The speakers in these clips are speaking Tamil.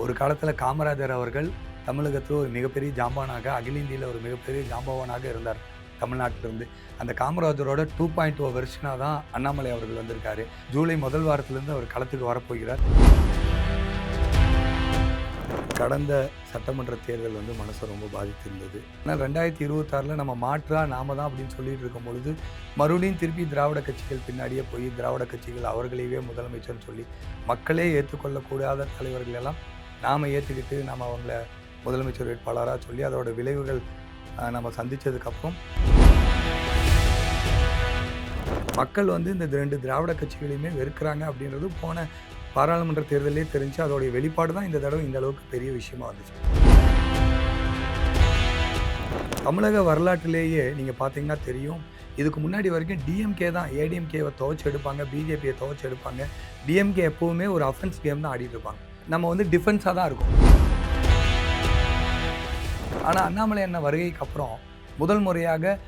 ஒரு காலத்தில் காமராஜர் அவர்கள் தமிழகத்தில் ஒரு மிகப்பெரிய ஜாம்பானாக, அகில இந்தியில் ஒரு மிகப்பெரிய ஜாம்பவானாக இருந்தார் தமிழ்நாட்டிலிருந்து. அந்த காமராஜரோட 2.0 வெர்ஷனாக தான் அண்ணாமலை அவர்கள் வந்திருக்காரு. ஜூலை முதல் வாரத்திலிருந்து அவர் களத்துக்கு வரப்போகிறார். கடந்த சட்டமன்ற தேர்தல் மனசை ரொம்ப பாதித்திருந்தது. ஆனால் 2026 நம்ம மாற்றா நாம தான் அப்படின்னு சொல்லிட்டு இருக்கும் பொழுது மறுபடியும் திருப்பி திராவிட கட்சிகள் பின்னாடியே போய் திராவிட கட்சிகள் அவர்களையே முதலமைச்சர்னு சொல்லி மக்களே ஏற்றுக்கொள்ளக்கூடாத தலைவர்கள் எல்லாம் நாம் ஏற்றுக்கிட்டு நாம் அவங்கள முதலமைச்சர் வேட்பாளராக சொல்லி அதோட விளைவுகள் நம்ம சந்தித்ததுக்கப்புறம் மக்கள் இந்த 2 திராவிட கட்சிகளையுமே வெறுக்கிறாங்க அப்படின்றது போன பாராளுமன்ற தேர்தலே தெரிஞ்சு அதோடைய வெளிப்பாடு தான் இந்த தடவை இந்த அளவுக்கு பெரிய விஷயமா வந்துச்சு. தமிழக வரலாற்றிலேயே நீங்கள் பார்த்தீங்கன்னா தெரியும், இதுக்கு முன்னாடி வரைக்கும் டிஎம்கே தான் ஏடிஎம்கேவை துவச்சி எடுப்பாங்க, பிஜேபியை துவச்சி எடுப்பாங்க. டிஎம்கே எப்போவுமே ஒரு அஃபென்ஸ் கேம் தான் ஆடிட்டு இருப்பாங்க. நம்ம டிஃபென்ஸாக தான் இருக்கும். ஆனால் அண்ணாமலை அண்ணன் வருகைக்கு அப்புறம் முதல் முறையாக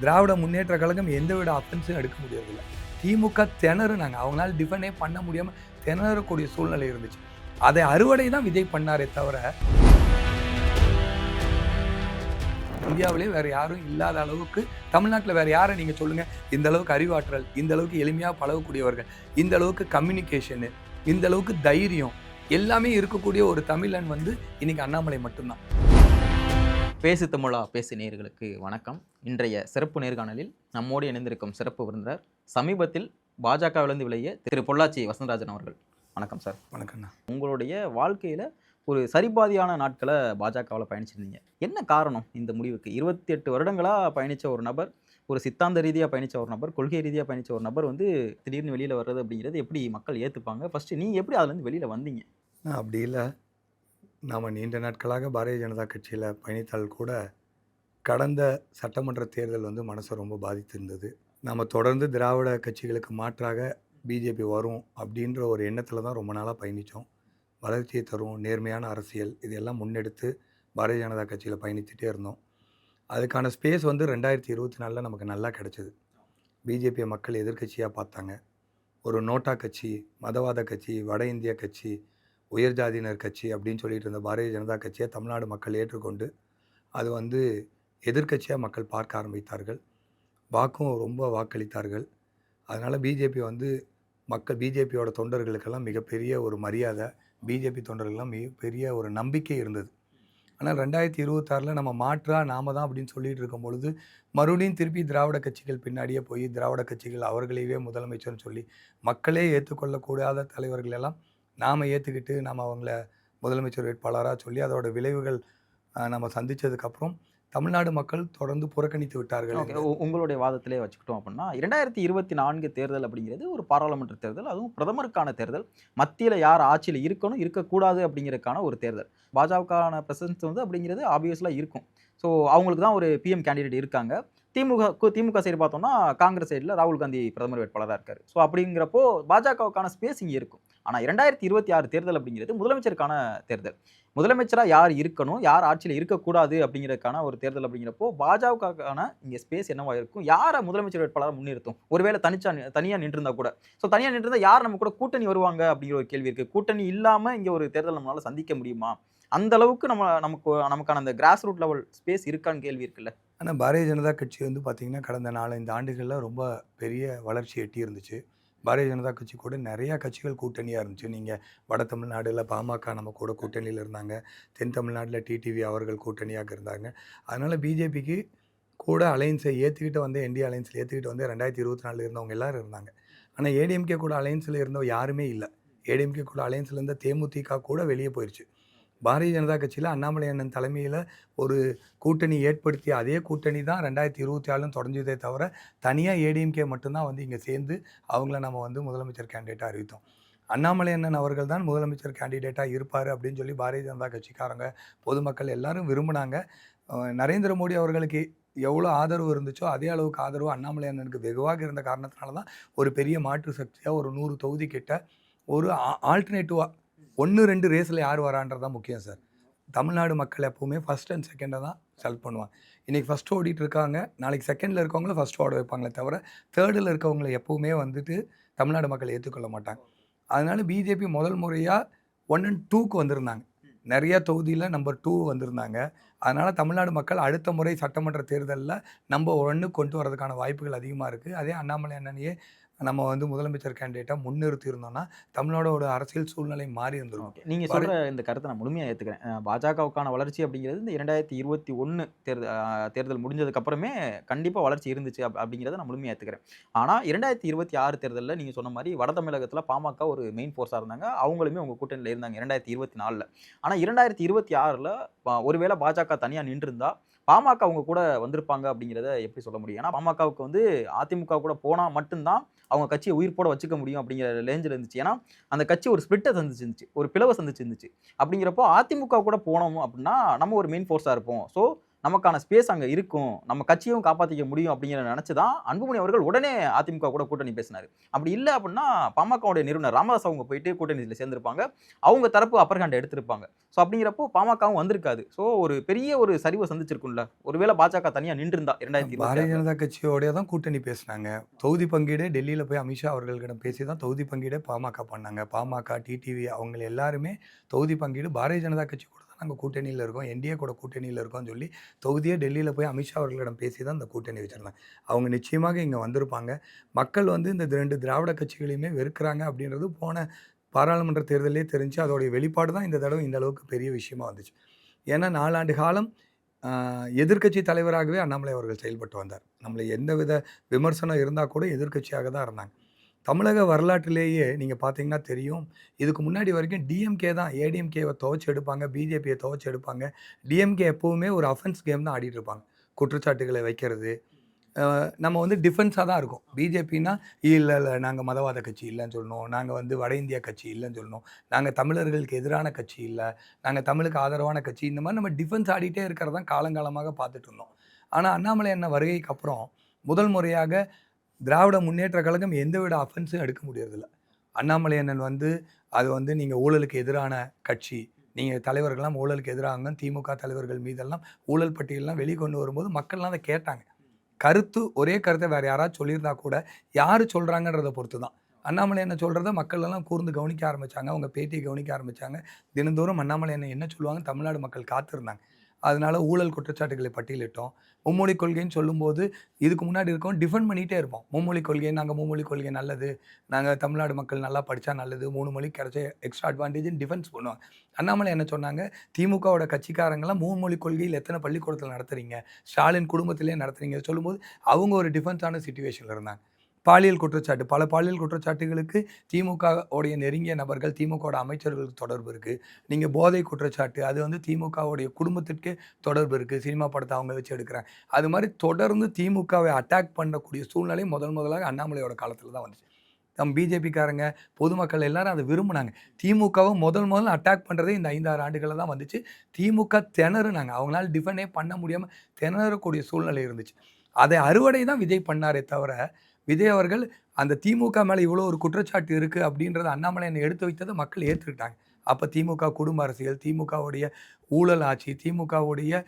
திராவிட முன்னேற்ற கழகம் எந்தவித அஃபென்ஸும் எடுக்க முடியறதில்லை. திமுக திணறுனாங்க, அவங்களால டிஃபெண்டே பண்ண முடியாமல் திணறக்கூடிய சூழ்நிலை இருந்துச்சு. அதை அறுவடை தான் விஜய் பண்ணாரே தவிர இந்தியாவிலே வேறு யாரும் இல்லாத அளவுக்கு தமிழ்நாட்டில் வேறு யாரை நீங்கள் சொல்லுங்கள், இந்த அளவுக்கு அறிவாற்றல், இந்த அளவுக்கு எளிமையாக பழகக்கூடியவர்கள், இந்த அளவுக்கு கம்யூனிகேஷனு, இந்த அளவுக்கு தைரியம் எல்லாமே இருக்கக்கூடிய ஒரு தமிழன் இன்னைக்கு அண்ணாமலை மட்டும்தான். பேசு தமிழா பேசு நேயர்களுக்கு வணக்கம். இன்றைய சிறப்பு நேர்காணலில் நம்மோடு இணைந்திருக்கும் சிறப்பு விருந்தினர் சமீபத்தில் பாஜகவிலிருந்து விலகிய திரு பொள்ளாச்சி வசந்தராஜன் அவர்கள். வணக்கம் சார். வணக்கம்ண்ணா. உங்களுடைய வாழ்க்கையில் ஒரு சரிபாதியான நாட்களை பாஜகவில் பயணிச்சிருந்தீங்க. என்ன காரணம் இந்த முடிவுக்கு? 28 வருடங்களாக பயணித்த ஒரு நபர், ஒரு சித்தாந்த ரீதியாக பயணித்த ஒரு நபர், கொள்கை ரீதியாக பயணித்த ஒரு நபர் திடீர்னு வெளியில் வர்றது அப்படிங்கிறது எப்படி மக்கள் ஏற்றுப்பாங்க? ஃபஸ்ட்டு நீங்கள் எப்படி அதுலேருந்து வெளியில் வந்தீங்க? அப்படி இல்லை, நாம் நீண்ட நாட்களாக பாரதிய ஜனதா கட்சியில் பயணித்தால் கூட கடந்த சட்டமன்ற தேர்தல் மனசை ரொம்ப பாதித்திருந்தது. நம்ம தொடர்ந்து திராவிட கட்சிகளுக்கு மாற்றாக பிஜேபி வரும் அப்படின்ற ஒரு எண்ணத்தில் தான் ரொம்ப நாளாக பயணித்தோம். வளர்ச்சியை தரும் நேர்மையான அரசியல் இதெல்லாம் முன்னெடுத்து பாரதிய ஜனதா கட்சியில் பயணித்துட்டே இருந்தோம். அதுக்கான ஸ்பேஸ் 2024 நமக்கு நல்லா கிடச்சிது. பிஜேபியை மக்கள் எதிர்கட்சியாக பார்த்தாங்க. ஒரு நோட்டா கட்சி, மதவாத கட்சி, வட இந்திய கட்சி, உயர் ஜாதியினர் கட்சி அப்படின்னு சொல்லிட்டு இருந்த பாரதிய ஜனதா கட்சியை தமிழ்நாடு மக்கள் ஏற்றுக்கொண்டு அது எதிர்கட்சியாக மக்கள் பார்க்க ஆரம்பித்தார்கள். வாக்கும் ரொம்ப வாக்களித்தார்கள். அதனால் பிஜேபி மக்கள் பிஜேபியோட தொண்டர்களுக்கெல்லாம் மிகப்பெரிய ஒரு மரியாதை, பிஜேபி தொண்டர்கள்லாம் மிகப்பெரிய ஒரு நம்பிக்கை இருந்தது. ஆனால் 2026 நம்ம மாற்றா நாம தான் அப்படின்னு சொல்லிட்டு இருக்கும் பொழுது மறுபடியும் திருப்பி திராவிட கட்சிகள் பின்னாடியே போய் திராவிட கட்சிகள் அவர்களையே முதலமைச்சர்னு சொல்லி மக்களே ஏற்றுக்கொள்ளக்கூடாத தலைவர்கள் எல்லாம் நாம் ஏற்றுக்கிட்டு நாம் அவங்கள முதலமைச்சர் வேட்பாளராக சொல்லி அதோட விளைவுகள் நம்ம சந்தித்ததுக்கப்புறம் தமிழ்நாடு மக்கள் தொடர்ந்து புறக்கணித்து விட்டார்கள். உங்களுடைய வாதத்திலே வச்சுக்கிட்டோம் அப்படின்னா 2024 தேர்தல் அப்படிங்கிறது ஒரு பாராளுமன்ற தேர்தல், அதுவும் பிரதமருக்கான தேர்தல். மத்தியில் யார் ஆட்சியில் இருக்கணும் இருக்கக்கூடாது அப்படிங்கிறதுக்கான ஒரு தேர்தல். பாஜகவுக்கான பிரசன்ஸ் அப்படிங்கிறது ஆப்வியஸ்லாக இருக்கும். ஸோ அவங்களுக்கு தான் ஒரு பிஎம் கேண்டிடேட் இருக்காங்க. திமுக சைடு பார்த்தோம்னா காங்கிரஸ் சைடில் ராகுல் காந்தி பிரதமர் வேட்பாளராக இருக்கார். ஸோ அப்படிங்கிறப்போ பாஜகவுக்கான ஸ்பேஸ் இங்கே இருக்கும். ஆனால் 2026 தேர்தல் அப்படிங்கிறது முதலமைச்சருக்கான தேர்தல். முதலமைச்சராக யார் இருக்கணும், யார் ஆட்சியில் இருக்கக்கூடாது அப்படிங்கிறதுக்கான ஒரு தேர்தல். அப்படிங்கிறப்போ பாஜகவுக்கான இங்கே ஸ்பேஸ் என்னவா இருக்கும்? யாரை முதலமைச்சர் வேட்பாளராக முன்னிறுத்தும்? ஒருவேளை தனியாக நின்றுருந்தா கூட, ஸோ தனியாக நின்றுருந்தா யார் நம்ம கூட கூட்டணி வருவாங்க அப்படிங்கிற ஒரு கேள்வி இருக்குது. கூட்டணி இல்லாமல் இங்கே ஒரு தேர்தல் நம்மளால் சந்திக்க முடியுமா? அந்த அளவுக்கு நமக்கான அந்த கிராஸ் ரூட் லெவல் ஸ்பேஸ் இருக்கான்னு கேள்வி இருக்குல்ல. ஆனால் பாரதிய ஜனதா கட்சி பார்த்திங்கன்னா கடந்த 4-5 ஆண்டுகளில் ரொம்ப பெரிய வளர்ச்சி எட்டி இருந்துச்சு. பாரதிய ஜனதா கட்சி கூட நிறையா கட்சிகள் கூட்டணியாக இருந்துச்சு. நீங்கள் வட தமிழ்நாடில் பாமக நம்ம கூட கூட்டணியில் இருந்தாங்க, தென் தமிழ்நாட்டில் டிடிவி அவர்கள் கூட்டணியாக இருந்தாங்க. அதனால் பிஜேபிக்கு கூட அலையன்ஸை ஏற்றுக்கிட்டு என்டிஏ அலையன்ஸில் ஏற்றுக்கிட்டு 2024 இருந்தவங்க எல்லோரும் இருந்தாங்க. ஆனால் ஏடிஎம்கே கூட அலையன்ஸில் இருந்தவங்க யாருமே இல்லை. ஏடிஎம்கே கூட அலையன்ஸில் இருந்த தேமுதிக கூட வெளியே போயிடுச்சு. பாரதிய ஜனதா கட்சியில் அண்ணாமலை அண்ணன் தலைமையில் ஒரு கூட்டணி ஏற்படுத்திய அதே கூட்டணி தான் 2024 தொடர்ந்ததே தவிர தனியாக ஏடிஎம்கே மட்டும்தான் இங்கே சேர்ந்து அவங்கள நம்ம முதலமைச்சர் கேண்டிடேட்டாக அறிவித்தோம். அண்ணாமலை அண்ணன் அவர்கள் தான் முதலமைச்சர் கேண்டிடேட்டாக இருப்பார் அப்படின்னு சொல்லி பாரதிய ஜனதா கட்சிக்காரங்க பொதுமக்கள் எல்லாரும் விரும்பினாங்க. நரேந்திர மோடி அவர்களுக்கு எவ்வளோ ஆதரவு இருந்துச்சோ அதே அளவுக்கு ஆதரவு அண்ணாமலை அண்ணனுக்கு வெகுவாக இருந்த காரணத்தினால தான் ஒரு பெரிய மாற்று சக்தியாக ஒரு 100 தொகுதி கிட்ட ஒரு ஆல்டர்னேட்டிவாக 1-2 ரேஸில் யார் வரான்றது தான் முக்கியம் சார். தமிழ்நாடு மக்கள் எப்போவுமே ஃபஸ்ட் அண்ட் செகண்டை தான் செலக்ட் பண்ணுவாங்க. இன்றைக்கி ஃபஸ்ட்டு ஓடிட்டு இருக்காங்க, நாளைக்கு செகண்டில் இருக்கவங்கள ஃபஸ்ட்டு ஓட வைப்பாங்களே தவிர தேர்டில் இருக்கவங்களை எப்போவுமே தமிழ்நாடு மக்கள் ஏற்றுக்கொள்ள மாட்டாங்க. அதனால் பிஜேபி முதல் முறையாக 1 and 2க்கு வந்திருந்தாங்க. நிறைய தொகுதியில நம்பர் 2 வந்திருந்தாங்க. அதனால தமிழ்நாடு மக்கள் அடுத்த முறை சட்டமன்ற தேர்தல்ல நம்பர் 1 கொண்டு வரதுக்கான வாய்ப்புகள் அதிகமா இருக்கு. அதே அண்ணாமலை அண்ணனையே நம்ம வந்து முதலமைச்சர் கேண்டிடேட்டா முன்னிறுத்தி இருந்தோம்னா, தமிழ்நாடோட அரசியல் சூழ்நிலை மாறி இருந்திருக்கும். ஓகே. நீங்க பாரு சொல்ற இந்த கருத்த நான் முழுமையா ஏத்துக்கிறேன். பாஜகவுக்கான வளர்ச்சி அப்படிங்கிறது இந்த 2021 தேர்தல் முடிஞ்சதுக்கு அப்புறமே கண்டிப்பா வளர்ச்சி இருந்துச்சு அப்படிங்கிறத நான் முழுமையா ஏத்துக்கிறேன். ஆனா 2026 தேர்தல்ல நீங்க சொன்ன மாரி வட தமிழகத்துல பாமக ஒரு மெயின் ஃபோர்ஸா இருந்தாங்க. அவங்களுமே உங்க கூட்டணியில இருந்தாங்க 2024ல. ஆனா 2026ல ஒருவேளை பாஜக தனியா நின்றிருந்தா பாமக அவங்க கூட வந்திருப்பாங்க அப்படிங்கிறத எப்படி சொல்ல முடியும்? ஏன்னா பாமகவுக்கு வந்து அதிமுக கூட போனா மட்டும் தான் அவங்க கட்சிய உயிர்ப்போட வச்சுக்க முடியும் அப்படிங்கிற ரேஞ்சுல இருந்துச்சு. ஏன்னா அந்த கட்சி ஒரு ஸ்பிளிட்ட சந்திச்சிருந்துச்சு. ஒரு பிளவ சந்திச்சிருந்துச்சு. அப்படிங்கிறப்போ அதிமுக கூட போனோம் அப்படின்னா, நம்ம ஒரு மெயின் ஃபோர்ஸா இருப்போம். ஸோ நமக்கான ஸ்பேஸ் அங்க இருக்கும். நம்ம கட்சியும் காப்பாத்திக்க முடியும் அப்படிங்கிறத நெனச்சு தான் அன்புமணி அவர்கள் உடனே அதிமுக கூட கூட்டணி பேசினாரு. அப்படி இல்ல அப்படின்னா, பாமகவுடைய நிறுவனர் ராமதாஸ் அவங்க போயிட்டு கூட்டணியில சேர்ந்திருப்பாங்க. அவங்க தரப்பு அப்பர் ஹேண்ட் எடுத்திருப்பாங்க. ஸோ அப்படிங்கிறப்போ பாமகவும் வந்திருக்காது. ஸோ ஒரு பெரிய ஒரு சரிவ சந்திச்சிருக்கும்ல. ஒருவேளை பாஜக தனியா நின்றிருந்தா பாரதிய 2026ல. ஜனதா கட்சியோடயே தான் கூட்டணி பேசுனாங்க. தொகுதி பங்கீடே டெல்லியில போய் அமித்ஷா அவர்களிடம் பேசி தான் தொகுதி பங்கீடே பாமக பண்ணாங்க. பாமக, டிடிவி அவங்க எல்லாருமே தொகுதி பங்கீடு பாரதிய ஜனதா கட்சி கூட தான் நாங்க கூட்டணியில இருக்கோம். என்டிஏ கூட கூட்டணியில இருக்கோம்னு சொல்லி தொகுதியே டெல்லியில போய் அமித்ஷா அவர்களிடம் பேசி தான் இந்த கூட்டணி வச்சிருந்தாங்க. அவங்க நிச்சயமாக இங்க வந்திருப்பாங்க. மக்கள் வந்து இந்த 2 திராவிட கட்சிகளையுமே வெறுக்கிறாங்க அப்படின்றது போன பாராளுமன்ற தேர்தலிலே தெரிஞ்சு அதோடைய வெளிப்பாடு தான் இந்த தடவ இந்த அளவுக்கு பெரிய விஷயமா வந்துச்சு. ஏன்னா 4 ஆண்டு காலம் எதிர்க்கட்சி தலைவராகவே அண்ணாமலை அவர்கள் செயல்பட்டு வந்தார். நம்மள எந்தவித விமர்சனம் இருந்தா கூட எதிர்க்கட்சியாக தான் இருந்தாங்க. தமிழக வரலாற்றிலேயே நீங்க பார்த்தீங்கன்னா தெரியும். இதுக்கு முன்னாடி வரைக்கும் டிஎம்கே தான் ஏடிஎம்கேவ துவச்சு எடுப்பாங்க. பிஜேபிய துவச்சு எடுப்பாங்க. டிஎம்கே எப்பவுமே ஒரு அஃபென்ஸ் கேம் தான் ஆடிட்டு இருப்பாங்க. குற்றச்சாட்டுகளை வைக்கிறது. நம்ம வந்து டிஃபென்ஸா தான் இருக்கும். பிஜேபின்னா இல்ல நாங்க மதவாத கட்சி இல்லன்னு சொல்லணும். நாங்க வந்து வட இந்தியா கட்சி இல்லன்னு சொல்லணும். நாங்க தமிழர்களுக்கு எதிரான கட்சி இல்ல. நாங்க தமிழுக்கு ஆதரவான கட்சி. இந்த மாரி நம்ம டிஃபென்ஸ் ஆடிட்டே இருக்கிறத தான் காலங்காலமாக பார்த்துட்டு இருந்தோம். ஆனா அண்ணாமலை அண்ணன் வருகைக்கு அப்புறம் முதல் முறையாக திராவிட முன்னேற்ற கழகம் எந்தவித அஃபென்ஸும் எடுக்க முடியறதில்ல. அண்ணாமலை அண்ணன் வந்து அது வந்து நீங்க ஊழலுக்கு எதிரான கட்சி. நீங்க தலைவர்கள்லாம் ஊழலுக்கு எதிராங்க. திமுக தலைவர்கள் மீதெல்லாம் ஊழல் பட்டியல்லாம் வெளிய கொண்டு வரும்போது மக்கள்லாம் அத கேட்டாங்க. ஒரே கருத்த வேற யாராவது சொல்லியிருந்தா கூட, யாரு சொல்றாங்கன்றத பொறுத்து தான். அண்ணாமலை அண்ணன் சொல்றத மக்கள் எல்லாம் கூர்ந்து கவனிக்க ஆரம்பிச்சாங்க. அவங்க பேட்டிய கவனிக்க ஆரம்பிச்சாங்க. தினந்தோறும் அண்ணாமலை அண்ணன் என்ன சொல்லுவாங்கன்னு தமிழ்நாடு மக்கள் காத்திருந்தாங்க. அதனால ஊழல் குற்றச்சாட்டுகளை பட்டியலிட்டோம். மும்மொழி கொள்கைன்னு சொல்லும்போது, இதுக்கு முன்னாடி இருக்கவங்க டிஃபெண்ட் பண்ணிட்டே இருப்போம். மும்மொழி கொள்கை, நாங்க மும்மொழி கொள்கை நல்லது. நாங்க தமிழ்நாடு மக்கள் நல்லா படிச்சா நல்லது. 3 மொழி கிடைச்சா எக்ஸ்ட்ரா அட்வான்டேஜ்ன்னு டிஃபென்ஸ் பண்ணுவாங்க. அண்ணாமலை என்ன சொன்னாங்க, திமுகவோட கட்சிக்காரங்கலாம் 3 மொழி கொள்கையில் எத்தன பள்ளிக்கூடத்தில நடத்துறீங்க? ஸ்டாலின் குடும்பத்திலேயே நடத்துறீங்க. சொல்லும்போது, அவங்க ஒரு டிஃபென்ஸான சிச்சுவேஷன்ல இருந்தாங்க. பாலியல் குற்றச்சாட்டு. பல பாலியல் குற்றச்சாட்டுகளுக்கு திமுக உடைய நெருங்கிய நபர்கள், திமுகவோட அமைச்சர்களுக்கு தொடர்பு இருக்கு. நீங்க போதை குற்றச்சாட்டு, அது வந்து திமுகவுடைய குடும்பத்திற்கே தொடர்பு இருக்கு. சினிமா படத்த அவங்க வச்சு எடுக்குறாங்க. அது மாரி தொடர்ந்து திமுகவை அட்டாக் பண்ணக்கூடிய சூழ்நிலை முதலாக அண்ணாமலையோட காலத்தில தான் வந்துச்சு. பிஜேபிக்காரங்க, பொதுமக்கள் எல்லாரும் அத விரும்புனாங்க. திமுகவ முதல்ல அட்டாக் பண்றதே இந்த 5, 6 ஆண்டுகள்ல தான் வந்துச்சு. திமுக திணறுனாங்க. அவங்களால டிஃபெண்டே பண்ண முடியாம திணறக்கூடிய சூழ்நிலை இருந்துச்சு. அதை அறுவடை தான் விஜய் பண்ணாரே தவிர, விஜய் அவர்கள் அந்த திமுக மேல இவ்வளோ ஒரு குற்றச்சாட்டு இருக்கு அப்படின்றத அண்ணாமலை அண்ணன் எடுத்து வைத்தத மக்கள் ஏத்துக்கிட்டாங்க. அப்ப திமுக குடும்ப அரசியல், திமுகவுடைய ஊழல் ஆட்சி, திமுகவுடைய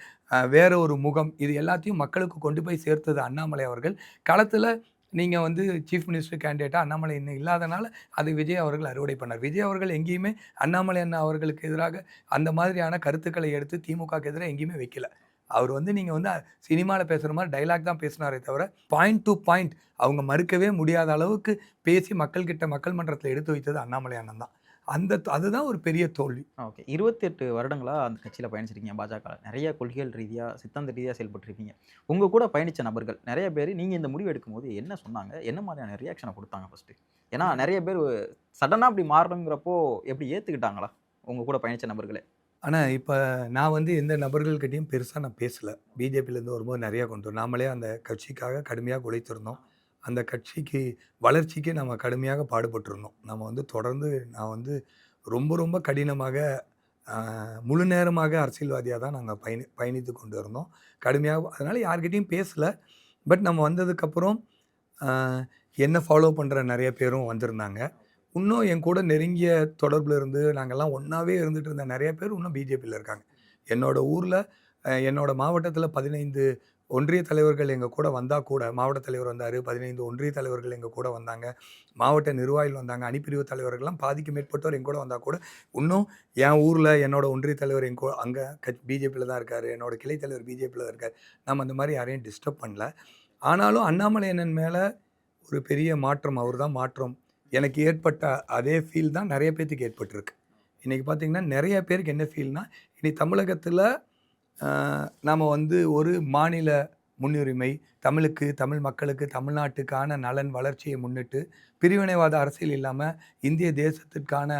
வேற ஒரு முகம் இது எல்லாத்தையும் மக்களுக்கு கொண்டு போய் சேர்த்தது அண்ணாமலை அவர்கள். களத்துல நீங்க வந்து சீஃப் மினிஸ்டர் கேண்டிடேட்டா அண்ணாமலை இன்னும் இல்லாதனால, அதை விஜய் அவர்கள் அறுவடை பண்ணார். விஜய் அவர்கள் எங்கேயுமே அண்ணாமலை அண்ணா அவர்களுக்கு எதிராக அந்த மாதிரியான கருத்துக்களை எடுத்து திமுகவுக்கு எதிரா எங்கேயுமே வைக்கல. அவர் வந்து நீங்க வந்து சினிமால பேசுற மாரி டயலாக் தான் பேசினாரே தவிர, பாயிண்ட் டூ பாயிண்ட் அவங்க மறுக்கவே முடியாத அளவுக்கு பேசி மக்கள் மன்றத்தில எடுத்து வைத்தது அண்ணாமலை அண்ணன் தான். அதுதான் ஒரு பெரிய தோல்வி. ஓகே. 28 வருடங்களா அந்த கட்சியில பயணிச்சிருக்கீங்க பாஜகல. நெறைய கொள்கைகள் ரீதியா, சித்தாந்த ரீதியா செயல்பட்டுருக்கீங்க. உங்க கூட பயணிச்ச நபர்கள் நெறைய பேரு நீங்க இந்த முடிவு எடுக்கும்போது என்ன சொன்னாங்க? என்ன மாதிரியான ரியாக்ஷன குடுத்தாங்க ஃபர்ஸ்ட்டு? ஏன்னா நெறைய பேர் சடனா அப்படி மாறணுங்கிறப்போ எப்படி ஏத்துக்கிட்டாங்களா? உங்க கூட பயணிச்ச நபர்களே? ஆனா, இப்ப நான் வந்து எந்த நபர்கள்கிட்டயும் பெருசா நான் பேசல. பிஜேபிலேருந்து வரும்போது நெறைய கொண்டு நாமளே அந்த கட்சிக்காக கடுமையாக உழைத்திருந்தோம். அந்த கட்சிக்கு வளர்ச்சிக்கு நம்ம கடுமையாக பாடுபட்டிருந்தோம். நம்ம வந்து தொடர்ந்து நான் வந்து ரொம்ப கடினமாக அ முழு நேரமாக அரசியல்வாதியா தான் நாங்க பயணித்து கொண்டு இருந்தோம். கடுமையாக அதனால யார்கிட்டயும் பேசல. பட் நம்ம வந்ததுக்கப்புறம் அ என்ன ஃபாலோ பண்ற நெறைய பேரும் வந்திருந்தாங்க. இன்னும் என் கூட நெருங்கிய தொடர்புல இருந்து நாங்கலாம் ஒண்ணாவே இருந்துட்டு இருந்த நெறைய பேர் இன்னும் பிஜேபில இருக்காங்க. என்னோட ஊர்ல என்னோட மாவட்டத்தில 15 ஒன்றிய தலைவர்கள் எங்க கூட வந்தா கூட, மாவட்ட தலைவர் வந்தாரு, 15 ஒன்றிய தலைவர்கள் எங்க கூட வந்தாங்க, மாவட்ட நிர்வாகிகள் வந்தாங்க, அணிப்பிரிவு தலைவர்கள்லாம் பாதிக்கு மேற்பட்டோர் எங்க கூட வந்தா கூட, இன்னும் என் ஊர்ல என்னோட ஒன்றிய தலைவர் அங்க பிஜேபியில தான் இருக்காரு, என்னோட கிளை தலைவர் பிஜேபியில தான் இருக்காரு. நம்ம அந்த மாரி யாரையும் டிஸ்டர்ப் பண்ணல. ஆனாலும் அண்ணாமலை அண்ணன் மேல ஒரு பெரிய மாற்றம், அவர் தான் மாற்றம். எனக்கு ஏற்பட்ட அதே ஃபீல் தான் நெறைய பேத்துக்கு ஏற்பட்டிருக்கு. இன்னைக்கு பார்த்தீங்கன்னா, நெறைய பேருக்கு என்ன ஃபீல்னா, இனி தமிழகத்தில நாம வந்து ஒரு மாநில முன்னுரிமை, தமிழுக்கு, தமிழ் மக்களுக்கு, தமிழ்நாட்டுக்கான நலன், வளர்ச்சியை முன்னிட்டு, பிரிவினைவாத அரசியல் இல்லாம, இந்திய தேசத்திற்கான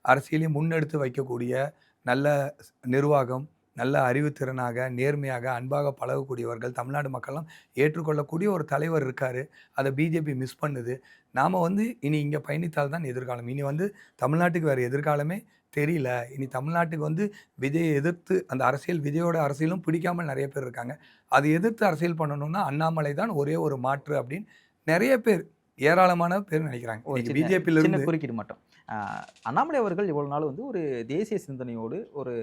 அரசியலை முன்னெடுத்து வைக்கக்கூடிய நல்ல நிர்வாகம், நல்ல அறிவுத்திறனாக, நேர்மையாக, அன்பாக பழகக்கூடியவர்கள், தமிழ்நாடு மக்கள்லாம் ஏற்றுக்கொள்ளக்கூடிய ஒரு தலைவர் இருக்காரு. அத பிஜேபி மிஸ் பண்ணுது. நாம வந்து இனி இங்க பயணித்தால் தான் எதிர்காலம். இனி வந்து தமிழ்நாட்டுக்கு வேற எதிர்காலமே தெரியல. இனி தமிழ்நாட்டுக்கு வந்து விஜயை எதிர்த்து அந்த அரசியல் விஜயோட அரசியலும் பிடிக்காம நெறைய பேர் இருக்காங்க. அதை எதிர்த்து அரசியல் பண்ணணும்னா அண்ணாமலை தான் ஒரே ஒரு மாற்று அப்படின்னு நெறைய பேர், ஏராளமான பேர் நினைக்கிறாங்க. ஒரு இன்னைக்கு சின்ன பிஜேபியில சின்ன இருந்து குறுக்கீடு மட்டும். அண்ணாமலை அவர்கள் இவ்வளவு நாள் வந்து ஒரு தேசிய சிந்தனையோடு, ஒரு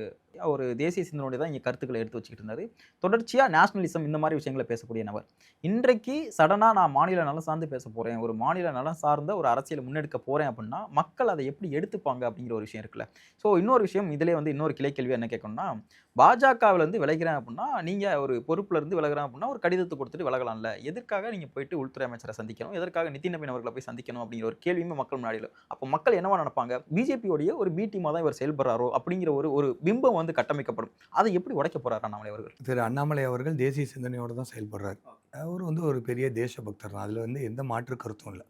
ஒரு தேசிய சிந்தனையோடு தான் இங்க கருத்துக்களை எடுத்து வச்சுக்கிட்டு இருந்தாரு. தொடர்ச்சியா நேஷனலிசம் இந்த மாதிரி விஷயங்களை பேசக்கூடிய நபர். இன்றைக்கு சடனா நான் மாநில நலம் சார்ந்து பேச போறேன், ஒரு மாநில நலம் சார்ந்த ஒரு அரசியலை முன்னெடுக்க போறேன் அப்படின்னா, மக்கள் அதை எப்படி எடுத்துப்பாங்க அப்படிங்கிற ஒரு விஷயம் இருக்குல்ல. ஸோ இன்னொரு விஷயம் இதிலே வந்து இன்னொரு கிளை கேள்வி என்ன கேட்கணும்னா, பாஜகவில இருந்து விலகிறேன் அப்படின்னா, நீங்க ஒரு பொறுப்புல இருந்து விலகுறேன் அப்படின்னா, ஒரு கடிதத்தை கொடுத்துட்டு விலகலாம்ல. எதற்காக நீங்க போயிட்டு உள்துறை அமைச்சரை சந்திக்கணும்? எதற்காக நிதின் நவீன் அவர்களை போய் சந்திக்கணும் அப்படிங்கிற ஒரு கேள்வியுமே மக்கள் முன்னாடி இல்ல. அப்போ மக்கள் என்னவா நினைப்பாங்க? பிஜேபியோடைய ஒரு பி டீமா தான் இவர் செயல்படுறாரோ அப்படிங்கிற ஒரு ஒரு பிம்பம் வந்து கட்டமைக்கப்படும். அதை எப்படி உடைக்க போறாரு அண்ணாமலை அவர்கள்? திரு அண்ணாமலை அவர்கள் தேசிய சிந்தனையோடு தான் செயல்படுறாரு. அவர் வந்து ஒரு பெரிய தேசபக்தர் தான். அதில வந்து எந்த மாற்று கருத்தும் இல்ல.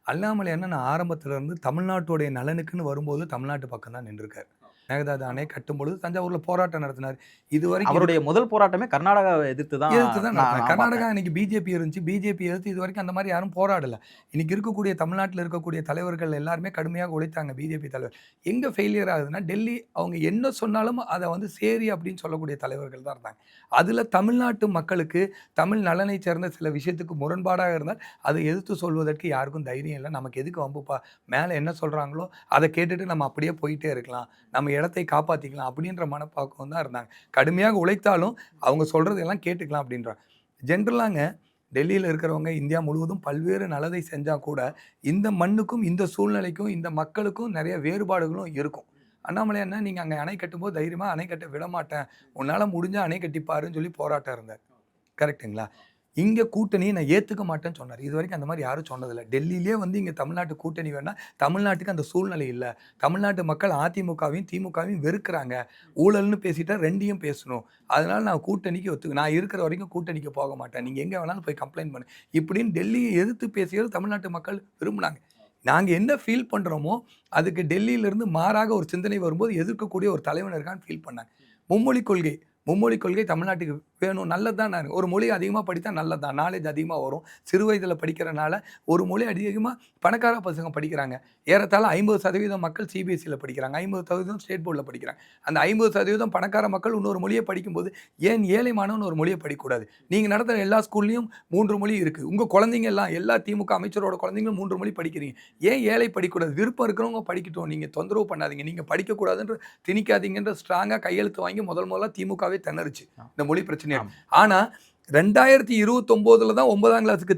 அண்ணாமலை அண்ணன் ஆரம்பத்துல இருந்து தமிழ்நாட்டுடைய நலனுக்குன்னு வரும்போது தமிழ்நாட்டு பக்கம் தான் நின்றுருக்காரு. மேகதாது அணை கட்டும்பொழுது தஞ்சாவூர்ல போராட்டம் நடத்தினார். இதுவரைக்கும் அவருடைய முதல் போராட்டமே கர்நாடகாவை எதிர்த்து தான் எதிர்த்து தான் நான் நடத்தினார். நான் கர்நாடகா பார்த்தேன். இன்னைக்கு பிஜேபி இருந்துச்சு. பிஜேபி எதிர்த்து இதுவரைக்கும் அந்த மாரி யாரும் போராடல. இன்னைக்கு இருக்கக்கூடிய தமிழ்நாட்டுல இருக்கக்கூடிய தலைவர்கள் எல்லாருமே கடுமையாக உழைத்தாங்க பிஜேபி தலைவர். எங்க ஃபெயிலியர் ஆகுதுன்னா, டெல்லி அவங்க என்ன சொன்னாலும் அத வந்து சரி அப்படின்னு சொல்லக்கூடிய தலைவர்கள் தான் இருந்தாங்க. அதுல தமிழ்நாட்டு மக்களுக்கு தமிழ் நலனை சேர்ந்த சில விஷயத்துக்கு முரண்பாடாக இருந்தால், அதை எதிர்த்து சொல்வதற்கு யாருக்கும் தைரியம் இல்ல. நமக்கு எதுக்கு வம்புப்பா? மேல என்ன சொல்றாங்களோ, அத கேட்டுட்டு நம்ம அப்படியே போயிட்டே இருக்கலாம். நம்ம இடத்தை காப்பாத்திக்கலாம் அப்படின்ற மனப்பாக்கம் தான் இருந்தாங்க. கடுமையாக உழைத்தாலும் அவங்க சொல்றதெல்லாம் கேட்டுக்கலாம் அப்படின்றாங்க. ஜென்ரலாங்க டெல்லியில இருக்கிறவங்க இந்தியா முழுவதும் பல்வேறு நல்லதை செஞ்சா கூட, இந்த மண்ணுக்கும், இந்த சூழ்நிலைக்கும், இந்த மக்களுக்கும் நெறைய வேறுபாடுகளும் இருக்கும். அண்ணாமலை அண்ணன் நீங்க அங்க அணை கட்டும்போது தைரியமா அணை கட்ட விடமாட்டேன். உன்னால முடிஞ்சா அணை கட்டிப் பாருன்னு சொல்லி போராட்டம் இருந்தார். கரெக்ட்டுங்களா? இங்க கூட்டணிய நான் ஏத்துக்க மாட்டேன்னு சொன்னாரு. இதுவரைக்கும் அந்த மாரி யாரும் சொன்னதில்ல. டெல்லியிலேயே வந்து இங்க தமிழ்நாட்டு கூட்டணி வேணா, தமிழ்நாட்டுக்கு அந்த சூழ்நிலை இல்ல. தமிழ்நாட்டு மக்கள் அதிமுகவையும், திமுகவையும் வெறுக்கிறாங்க. ஊழல்னு பேசிட்டா 2யும் பேசணும். அதனால நான் கூட்டணிக்கு நான் இருக்கிற வரைக்கும் கூட்டணிக்கு போக மாட்டேன். நீங்க எங்க வேணாலும் போய் கம்ப்ளைண்ட் பண்ணு. இப்படின்னு டெல்லிய எதிர்த்து பேசியது தமிழ்நாட்டு மக்கள் விரும்புனாங்க. நாங்க என்ன ஃபீல் பண்றோமோ, அதுக்கு டெல்லியிலிருந்து மாறாக ஒரு சிந்தனை வரும்போது எதிர்க்கக்கூடிய ஒரு தலைவன் இருக்கான்னு ஃபீல் பண்ணாங்க. மும்மொழிக் கொள்கை. மும்மொழிக் கொள்கை தமிழ்நாட்டுக்கு வேணும். நல்லது தான். ஒரு மொழி அதிகமா படித்தா நல்லது தான். நாலேட்ஜ் அதிகமா வரும். சிறு வயதில படிக்கிறனால ஒரு மொழி அதிகமா பணக்கார பசங்க படிக்கிறாங்க. ஏறத்தாழ 50% மக்கள் சிபிஎஸ்சில படிக்கிறாங்க. 50% ஸ்டேட் போர்ட்ல படிக்கிறாங்க. அந்த 50% பணக்கார மக்கள் இன்னொரு மொழிய படிக்கும்போது, ஏன் ஏழை மாணவன் ஒரு மொழிய படிக்கக்கூடாது? நீங்க நடத்துற எல்லா ஸ்கூல்லயும் 3 மொழி இருக்கு. உங்க குழந்தைங்க எல்லாம் எல்லா திமுக அமைச்சரோட குழந்தைங்களும் 3 மொழி படிக்கிறீங்க. ஏன் ஏழை படிக்கக்கூடாது? விருப்பம் இருக்கிறவங்க படிக்கட்டும். நீங்க தொந்தரவு பண்ணாதீங்க. நீங்க படிக்கக்கூடாதுன்ற திணிக்காதீங்கன்ற ஸ்ட்ராங்கா கையெழுத்து வாங்கி முதல்ல திமுகவே திணறுச்சு. இந்த மொழி பிரச்சனைய. ஆனா 2029ல தான் 9ஆம் கிளாஸுக்கு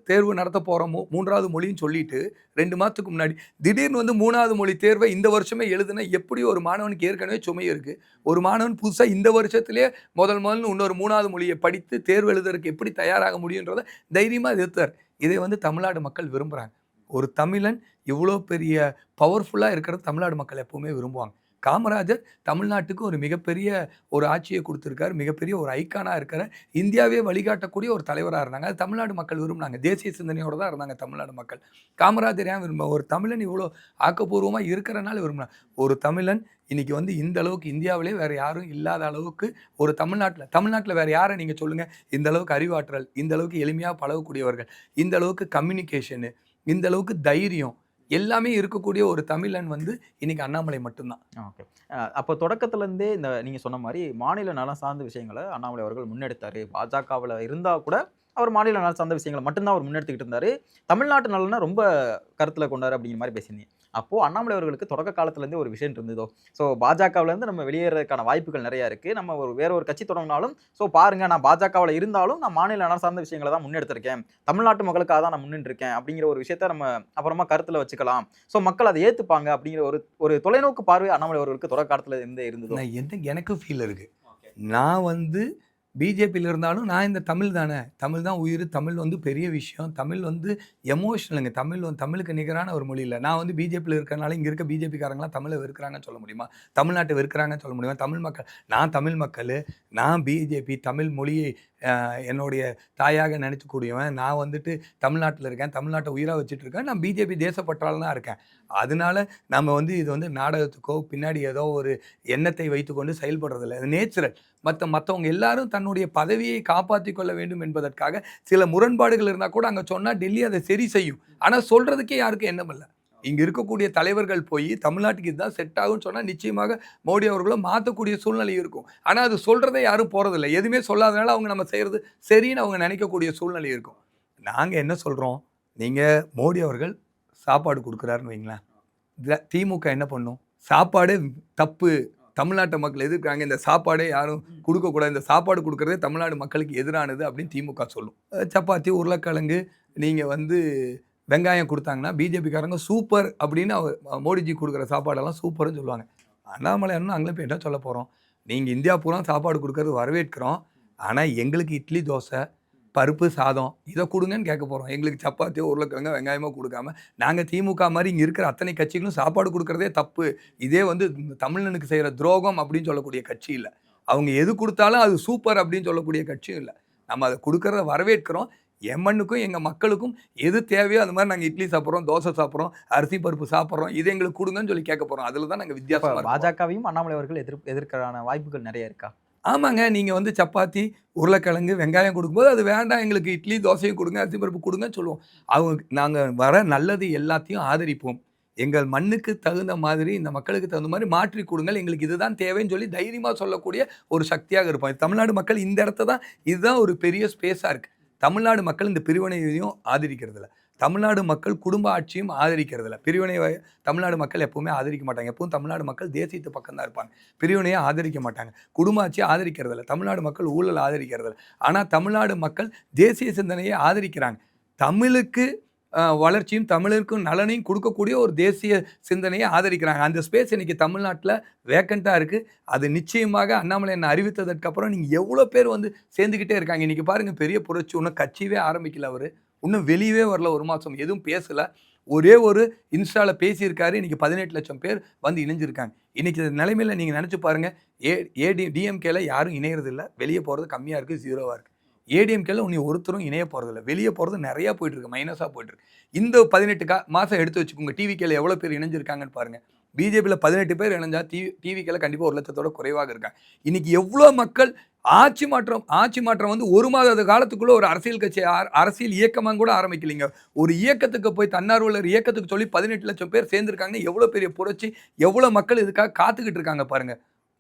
தேர்வு நடத்த போறோம். 3வது மொழின்னு சொல்லிட்டு 2 மாதத்துக்கு முன்னாடி திடீர்னு வந்து 3வது மொழி தேர்வை இந்த வருஷமே எழுதுனா எப்படி ஒரு மாணவனுக்கு ஏற்கனவே சுமை இருக்கு. ஒரு மாணவன் புதுசா இந்த வருஷத்திலேயே முதல்னு இன்னொரு 3வது மொழியை படித்து தேர்வு எழுதுறதுக்கு எப்படி தயாராக முடியுன்றத தைரியமா எதிர்த்தார். இதை வந்து தமிழ்நாடு மக்கள் விரும்புறாங்க. ஒரு தமிழன் இவ்வளோ பெரிய பவர்ஃபுல்லா இருக்கிறது தமிழ்நாடு மக்கள் எப்பவுமே விரும்புவாங்க. காமராஜர் தமிழ்நாட்டுக்கு ஒரு மிகப்பெரிய ஒரு ஆட்சியை குடுத்திருக்காரு. மிகப்பெரிய ஒரு ஐகானா இருக்காரு. இந்தியாவே வழிகாட்டக்கூடிய ஒரு தலைவரா இருந்தாங்க. அது தமிழ்நாடு மக்கள் விரும்புனாங்க. தேசிய சிந்தனையோட தான் இருந்தாங்க தமிழ்நாடு மக்கள். காமராஜர் ஏன் ஒரு தமிழன் இவ்வளோ ஆக்கப்பூர்வமா இருக்கிறனால விரும்புனாங்க. ஒரு தமிழன் இன்னைக்கு வந்து இந்த அளவுக்கு இந்தியாவிலே வேற யாரும் இல்லாத அளவுக்கு ஒரு தமிழ்நாட்டுல வேற யார நீங்க சொல்லுங்க. இந்த அளவுக்கு அறிவாற்றல், இந்த அளவுக்கு எளிமையா பழகக்கூடியவர்கள், இந்த அளவுக்கு கம்யூனிகேஷனு, இந்த அளவுக்கு தைரியம் எல்லாமே இருக்கக்கூடிய ஒரு தமிழன் வந்து இன்னைக்கு அண்ணாமலை மட்டும் தான். ஓகே. அப்போ தொடக்கத்துல இருந்தே இந்த நீங்க சொன்ன மாரி மாநில நலம் சார்ந்த விஷயங்கள அண்ணாமலை அவர்கள் முன்னெடுத்தாரு. பாஜகவுல இருந்தா கூட அவர் மாநில நலம் சார்ந்த விஷயங்கள மட்டும் தான் அவர் முன்னெடுத்துக்கிட்டு இருந்தாரு. தமிழ்நாட்டு நலன ரொம்ப கருத்துல கொண்டாரு அப்படிங்கிற மாரி பேசியிருந்தீங்க. அப்போ அண்ணாமலை அவர்களுக்கு தொடக்க காலத்துல இருந்தே ஒரு விஷன் இருந்ததோ, ஸோ பாஜகவுல இருந்து நம்ம வெளியேறதுக்கான வாய்ப்புகள் நிறைய இருக்கு. நம்ம வேற ஒரு கட்சி தொடங்கினாலும், ஸோ பாருங்க நான் பாஜகவுல இருந்தாலும் நான் மாநில நலன் சார்ந்த விஷயங்கள தான் முன்னெடுத்திருக்கேன். தமிழ்நாட்டு மக்களுக்காக தான் நான் முன்னின்றுருக்கேன் அப்படிங்கிற ஒரு விஷயத்த நம்ம அப்புறமா கருத்துல வச்சுக்கலாம். ஸோ மக்கள் அத ஏத்துப்பாங்க அப்படிங்கிற ஒரு ஒரு தொலைநோக்கு பார்வை அண்ணாமலை அவர்களுக்கு தொடக்க காலத்துல இருந்தே இருந்ததோ? எனக்கு ஃபீல் இருக்கு. நான் வந்து பிஜேபியில இருந்தாலும் நான் இந்த தமிழ் தானே. தமிழ் தான் உயிர். தமிழ் வந்து பெரிய விஷயம். தமிழ் வந்து எமோஷனலுங்க. தமிழுக்கு நிகரான ஒரு மொழி இல்ல. நான் வந்து பிஜேபியில இருக்கிறனால இங்க இருக்க பிஜேபிக்காரங்கலாம் தமிழ வெறுக்கிறாங்கன்னு சொல்ல முடியுமா? தமிழ்நாட்ட வெறுக்கிறாங்கன்னு சொல்ல முடியுமா? நான் தமிழ் மக்களு. நான் பிஜேபி தமிழ் மொழியை என்னுடைய தாயாக நினைக்கக்கூடியவன். நான் வந்துட்டு தமிழ்நாட்டுல இருக்கேன். தமிழ்நாட்ட உயிரா வச்சுட்டு இருக்கேன். நான் பிஜேபி தேசப்பற்றாளனா இருக்கேன். அதனால நம்ம வந்து இது வந்து நாடகத்துக்கோ, பின்னாடி ஏதோ ஒரு எண்ணத்தை வைத்துக்கொண்டு செயல்படுறதில்ல. இது நேச்சுரல். மத்தவங்க எல்லாரும் தன்னுடைய பதவியை காப்பாத்திக் கொள்ள வேண்டும் என்பதற்காக சில முரண்பாடுகள் இருந்தா கூட அங்க சொன்னா டெல்லி அதை சரி செய்யும். ஆனா சொல்றதுக்கே யாருக்கும் எண்ணம் இல்ல. இங்க இருக்கக்கூடிய தலைவர்கள் போய் தமிழ்நாட்டுக்கு இதுதான் செட் ஆகும்னு சொன்னா நிச்சயமாக மோடி அவர்களும் மாத்தக்கூடிய சூழ்நிலை இருக்கும். ஆனா அது சொல்றதே யாரும் போறதில்ல. எதுவுமே சொல்லாதனால அவங்க நம்ம செய்யறது சரின்னு அவங்க நினைக்கக்கூடிய சூழ்நிலை இருக்கும். நாங்க என்ன சொல்றோம்? நீங்க மோடி அவர்கள் சாப்பாடு குடுக்குறாருன்னு வைங்களேன். திமுக என்ன பண்ணும்? சாப்பாடே தப்பு. தமிழ்நாட்டு மக்கள் எதிர்க்கிறாங்க. இந்த சாப்பாடே யாரும் குடுக்கக்கூடாது. இந்த சாப்பாடு குடுக்குறதே தமிழ்நாடு மக்களுக்கு எதிரானது அப்படின்னு திமுக சொல்லும். சப்பாத்தி, உருளைக்கிழங்கு நீங்க வந்து வெங்காயம் குடுத்தாங்கன்னா, பிஜேபிக்காரங்க சூப்பர் அப்படின்னு மோடிஜி குடுக்குற சாப்பாடெல்லாம் சூப்பர்ன்னு சொல்லுவாங்க. அண்ணாமலை அண்ணன் அங்க போய் என்ன சொல்ல போறோம்? நீங்க இந்தியா பூரா சாப்பாடு குடுக்கறது வரவேற்கிறோம். ஆனா எங்களுக்கு இட்லி, தோசை, பருப்பு சாதம் இத குடுங்கன்னு கேட்க போறோம். எங்களுக்கு சப்பாத்தியோ, உருளைக்கிழங்கோ, வெங்காயமோ குடுக்காம, நாங்க திமுக மாரி இங்க இருக்கிற அத்தனை கட்சிகளும் சாப்பாடு குடுக்குறதே தப்பு. இதே வந்து தமிழனுக்கு செய்ற துரோகம் அப்படின்னு சொல்லக்கூடிய கட்சி இல்ல. அவங்க எது குடுத்தாலும் அது சூப்பர் அப்படின்னு சொல்லக்கூடிய கட்சியும் இல்ல. நம்ம அத குடுக்கறத வரவேற்கிறோம். எமன்னுக்கும் எங்க மக்களுக்கும் எது தேவையோ அந்த மாரி நாங்க இட்லி சாப்பிடுறோம், தோசை சாப்பிடுறோம், அரிசி பருப்பு சாப்பிடுறோம். இது எங்களுக்கு குடுங்கன்னு சொல்லி கேட்க போறோம். அதுல தான் நாங்க இப்ப வித்தியாசமா இருக்கோம். பாஜகவையும் அண்ணாமலை அவர்கள் எதிர்க்கறான வாய்ப்புகள் நிறைய இருக்கா? ஆமாங்க. நீங்க வந்து சப்பாத்தி, உருளைக்கிழங்கு, வெங்காயம் குடுக்கும்போது, அது வேண்டாம் எங்களுக்கு இட்லி, தோசையும் குடுங்க, அரிசி பருப்பு குடுங்கன்னு சொல்லுவோம். நாங்க வர நல்லது எல்லாத்தையும் ஆதரிப்போம். எங்கள் மண்ணுக்கு தகுந்த மாதிரி, இந்த மக்களுக்கு தகுந்த மாரி மாற்றிக் குடுங்கள். எங்களுக்கு இதுதான் தேவைன்னு சொல்லி தைரியமா சொல்லக்கூடிய ஒரு சக்தியாக இருப்போம். தமிழ்நாடு மக்கள் இந்த இடத்த தான் இதுதான் ஒரு பெரிய ஸ்பேஸா இருக்கு. தமிழ்நாடு மக்கள் இந்த பிரிவினையையும் ஆதரிக்கிறதில்ல. தமிழ்நாடு மக்கள் குடும்ப ஆட்சியும் ஆதரிக்கிறதில்ல. தமிழ்நாடு மக்கள் எப்பவுமே ஆதரிக்க மாட்டாங்க. எப்பவும் தமிழ்நாடு மக்கள் தேசியத்து பக்கம் தான் இருப்பாங்க. பிரிவினைய ஆதரிக்க மாட்டாங்க. குடும்ப ஆட்சிய ஆதரிக்கிறதில்ல. தமிழ்நாடு மக்கள் ஊழல ஆதரிக்கிறதில்ல. ஆனா தமிழ்நாடு மக்கள் தேசிய சிந்தனையை ஆதரிக்கிறாங்க. தமிழுக்கு வளர்ச்சியும், தமிழருக்கும் நலனையும் குடுக்கக்கூடிய ஒரு தேசிய சிந்தனையை ஆதரிக்கிறாங்க. அந்த ஸ்பேஸ் இன்னைக்கு தமிழ்நாட்டுல வேக்கன்ட்டா இருக்கு. அது நிச்சயமாக அண்ணாமலை அண்ணன் அறிவித்ததற்கு அப்புறம் நீங்க எவ்வளோ பேர் வந்து சேர்ந்துக்கிட்டே இருக்காங்க. இன்னைக்கு பாருங்க பெரிய புரட்சி. இன்னும் கட்சியவே ஆரம்பிக்கல அவரு. இன்னும் வெளியவே வரல 1 மாசம். எதுவும் பேசல. ஒரே ஒரு இன்ஸ்டால பேசியிருக்காரு. இன்னைக்கு 18,00,000 பேர் வந்து இணைஞ்சிருக்காங்க. இன்னைக்கு இந்த நிலைமையில நீங்க நெனச்சு பாருங்க. டிஎம்கேல யாரும் இணையறதில்ல. வெளிய போறது கம்மியா இருக்கு. 0வா இருக்கு. ஏடிஎம்கேல இனி ஒருத்தரும் இணைய போறதில்ல. வெளிய போறது நெறைய போயிட்டு இருக்கு. மைனஸா போயிட்டு இருக்கு. இந்த 18 மாசம் எடுத்து வச்சுக்கோங்க. டிவிகேல எவ்வளோ பேர் இணைஞ்சிருக்காங்கன்னு பாருங்க. பிஜேபியில 18 பேர் இணைஞ்சா டிவிகேல கண்டிப்பா 1,00,000 குறைவாக இருக்காங்க. இன்னைக்கு எவ்வளோ மக்கள் ஆட்சி மாற்றம் வந்து 1 மாத காலத்துக்குள்ள ஒரு அரசியல் கட்சி அரசியல் இயக்கமா கூட ஆரம்பிக்கலீங்க. ஒரு இயக்கத்துக்கு போய் தன்னார்வலர் இயக்கத்துக்கு சொல்லி 18,00,000 பேர் சேர்ந்திருக்காங்கன்னா எவ்வளோ பெரிய புரட்சி, எவ்வளோ மக்கள் இதுக்காக காத்துக்கிட்டு இருக்காங்க பாருங்க.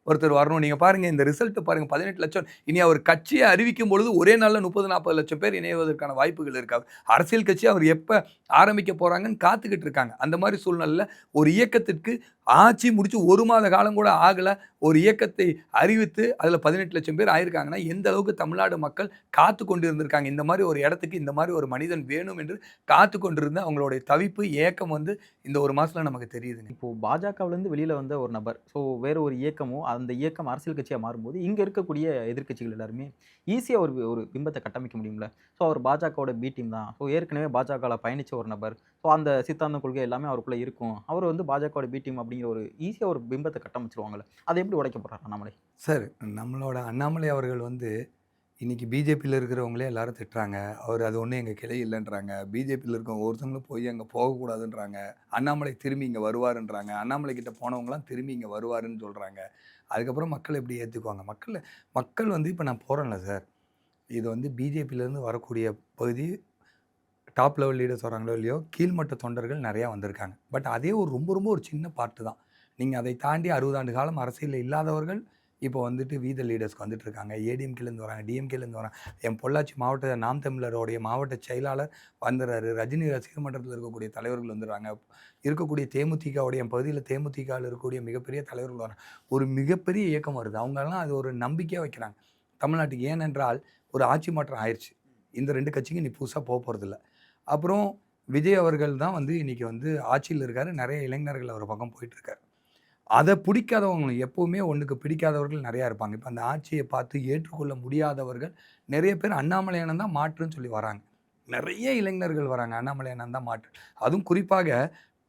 ஒருத்தர் வரணும். நீங்க பாருங்க இந்த ரிசல்ட் பாருங்க 18,00,000. இனி அவர் கட்சிய அறிவிக்கும் பொழுது ஒரே நாள்ல 30, 40 லட்சம் பேர் இணைவதற்கான வாய்ப்புகள் இருக்கு. அரசியல் கட்சி அவர் எப்ப ஆரம்பிக்க போறாங்கன்னு காத்துக்கிட்டு இருக்காங்க. அந்த மாரி சூழ்நிலையில ஒரு இயக்கத்திற்கு ஆட்சி முடிச்சு 1 மாத காலம் கூட ஆகல. ஒரு இயக்கத்தை அறிவித்து அதுல 18,00,000 பேர் ஆயிருக்காங்கன்னா, எந்த அளவுக்கு தமிழ்நாடு மக்கள் காத்து கொண்டு இருந்திருக்காங்க. இந்த மாரி ஒரு இடத்துக்கு இந்த மாரி ஒரு மனிதன் வேணும் என்று காத்து கொண்டிருந்த அவங்களுடைய தவிப்பு, ஏக்கம் வந்து இந்த 1 மாசத்துல நமக்கு தெரியுதுங்க. இப்போ பாஜகவிலேருந்து வெளியில வந்த ஒரு நபர், ஸோ வேற ஒரு இயக்கமோ, அந்த இயக்கம் அரசியல் கட்சியா மாறும்போது, இங்க இருக்கக்கூடிய எதிர்க்கட்சிகள் எல்லாருமே ஈஸியா ஒரு ஒரு பிம்பத்த கட்டமைக்க முடியும்ல. ஸோ அவர் பாஜகவோட பி டீம் தான். ஸோ ஏற்கனவே பாஜகல பயணிச்ச ஒரு நபர். ஸோ அந்த சித்தாந்தம், கொள்கை எல்லாமே அவருக்குள்ள இருக்கும். அவர் வந்து பாஜகவோட பி டீம் அப்படிங்கிற ஒரு ஈஸியா ஒரு பிம்பத்த கட்டமைச்சுருவாங்கல்ல. அதை எப்படி உடைக்க போறாரு அண்ணாமலை? சார், நம்மளோட அண்ணாமலை அவர்கள் வந்து இன்னைக்கு பிஜேபியில இருக்கிறவங்களே எல்லாரும் திட்டுறாங்க. அவர் அது ஒண்ணும் எங்க கிளை இல்லன்றாங்க. பிஜேபியில இருக்கவங்க ஒருத்தவங்களும் போய் அங்க போகக்கூடாதுன்றாங்க. அண்ணாமலை திரும்பி இங்க வருவாருன்றாங்க. அண்ணாமலை கிட்ட போனவங்கலாம் திரும்பி இங்க வருவாருன்னு சொல்றாங்க. அதுக்கப்புறம் மக்கள் எப்படி ஏத்துக்குவாங்க? மக்கள் வந்து இப்ப நான் போறேன்ல சார், இது வந்து பிஜேபியிலேருந்து வரக்கூடிய பகுதி டாப் லெவல் லீடர்ஸ் வராங்களோ இல்லையோ, கீழ்மட்ட தொண்டர்கள் நெறையா வந்திருக்காங்க. பட் அதே ஒரு ரொம்ப ரொம்ப ஒரு சின்ன பார்ட்டு தான். நீங்க அதை தாண்டி 60 ஆண்டு காலம் அரசியல்ல இல்லாதவர்கள் இப்போ வந்துட்டு வி த லீடர்ஸ்க்கு வந்துட்டு இருக்காங்க. ஏடிஎம்கேலேருந்து வராங்க, டிஎம்கேலேருந்து வராங்க. என் பொள்ளாச்சி மாவட்ட நாம் தமிழருடைய மாவட்ட செயலாளர் வந்துடுறாரு. ரஜினி ரசிகர் மன்றத்தில் இருக்கக்கூடிய தலைவர்கள் வந்துடுறாங்க. இருக்கக்கூடிய தேமுதிகவுடைய என் பகுதியில் தேமுதிகவில் இருக்கக்கூடிய மிகப்பெரிய தலைவர்கள் வராங்க. ஒரு மிகப்பெரிய இயக்கம் வருது. அவங்கெல்லாம் அது ஒரு நம்பிக்கையாக வைக்கிறாங்க தமிழ்நாட்டுக்கு. ஏனென்றால் ஒரு ஆட்சி மாற்றம் ஆயிடுச்சு. இந்த 2 கட்சிக்கும் நீ புதுசாக போகிறதில்ல. அப்புறம் விஜய் அவர்கள் தான் வந்து இன்னைக்கு வந்து ஆட்சியில் இருக்காரு. நிறைய இளைஞர்கள் அவர் பக்கம் போயிட்டுருக்காரு. அதை பிடிக்காதவங்க எப்போவுமே ஒன்றுக்கு பிடிக்காதவர்கள் நிறையா இருப்பாங்க. இப்போ அந்த ஆட்சியை பார்த்து ஏற்றுக்கொள்ள முடியாதவர்கள் நிறைய பேர் அண்ணாமலை அண்ணன் தான் மாற்றுன்னு சொல்லி வராங்க. நிறைய இளைஞர்கள் வராங்க, அண்ணாமலை அண்ணன் தான் மாற்று. அதுவும் குறிப்பாக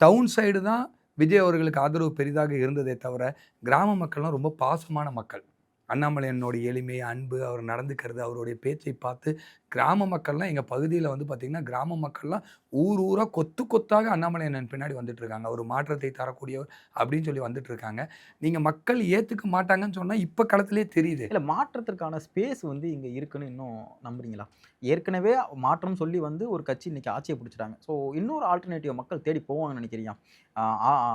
டவுன் சைடு தான் விஜய் அவர்களுக்கு ஆதரவு பெரிதாக இருந்ததே தவிர, கிராம மக்கள்லாம் ரொம்ப பாசமான மக்கள். அண்ணாமலை அண்ணனுடைய எளிமை, அன்பு, அவர் நடந்துக்கிறது, அவருடைய பேச்சை பார்த்து கிராம மக்கள்லாம் எங்கள் பகுதியில் வந்து பார்த்திங்கன்னா, கிராம மக்கள்லாம் ஊர் ஊராக கொத்து கொத்தாக அண்ணாமலை அண்ணன் பின்னாடி வந்துட்டுருக்காங்க. ஒரு மாற்றத்தை தரக்கூடியவர் அப்படின்னு சொல்லி வந்துட்டுருக்காங்க. நீங்கள் மக்கள் ஏற்றுக்க மாட்டாங்கன்னு சொன்னால் இப்போ களத்திலே தெரியுது. இல்ல மாற்றத்திற்கான ஸ்பேஸ் வந்து இங்க இருக்குன்னு இன்னும் நம்புறீங்களா? ஏற்கனவே மாற்றம் சொல்லி வந்து ஒரு கட்சி இன்னைக்கு ஆட்சிய பிடிச்சுட்டாங்க. ஸோ இன்னொரு ஆல்டர்னேட்டிவ் மக்கள் தேடி போவாங்கன்னு நினைக்கிறீங்களா?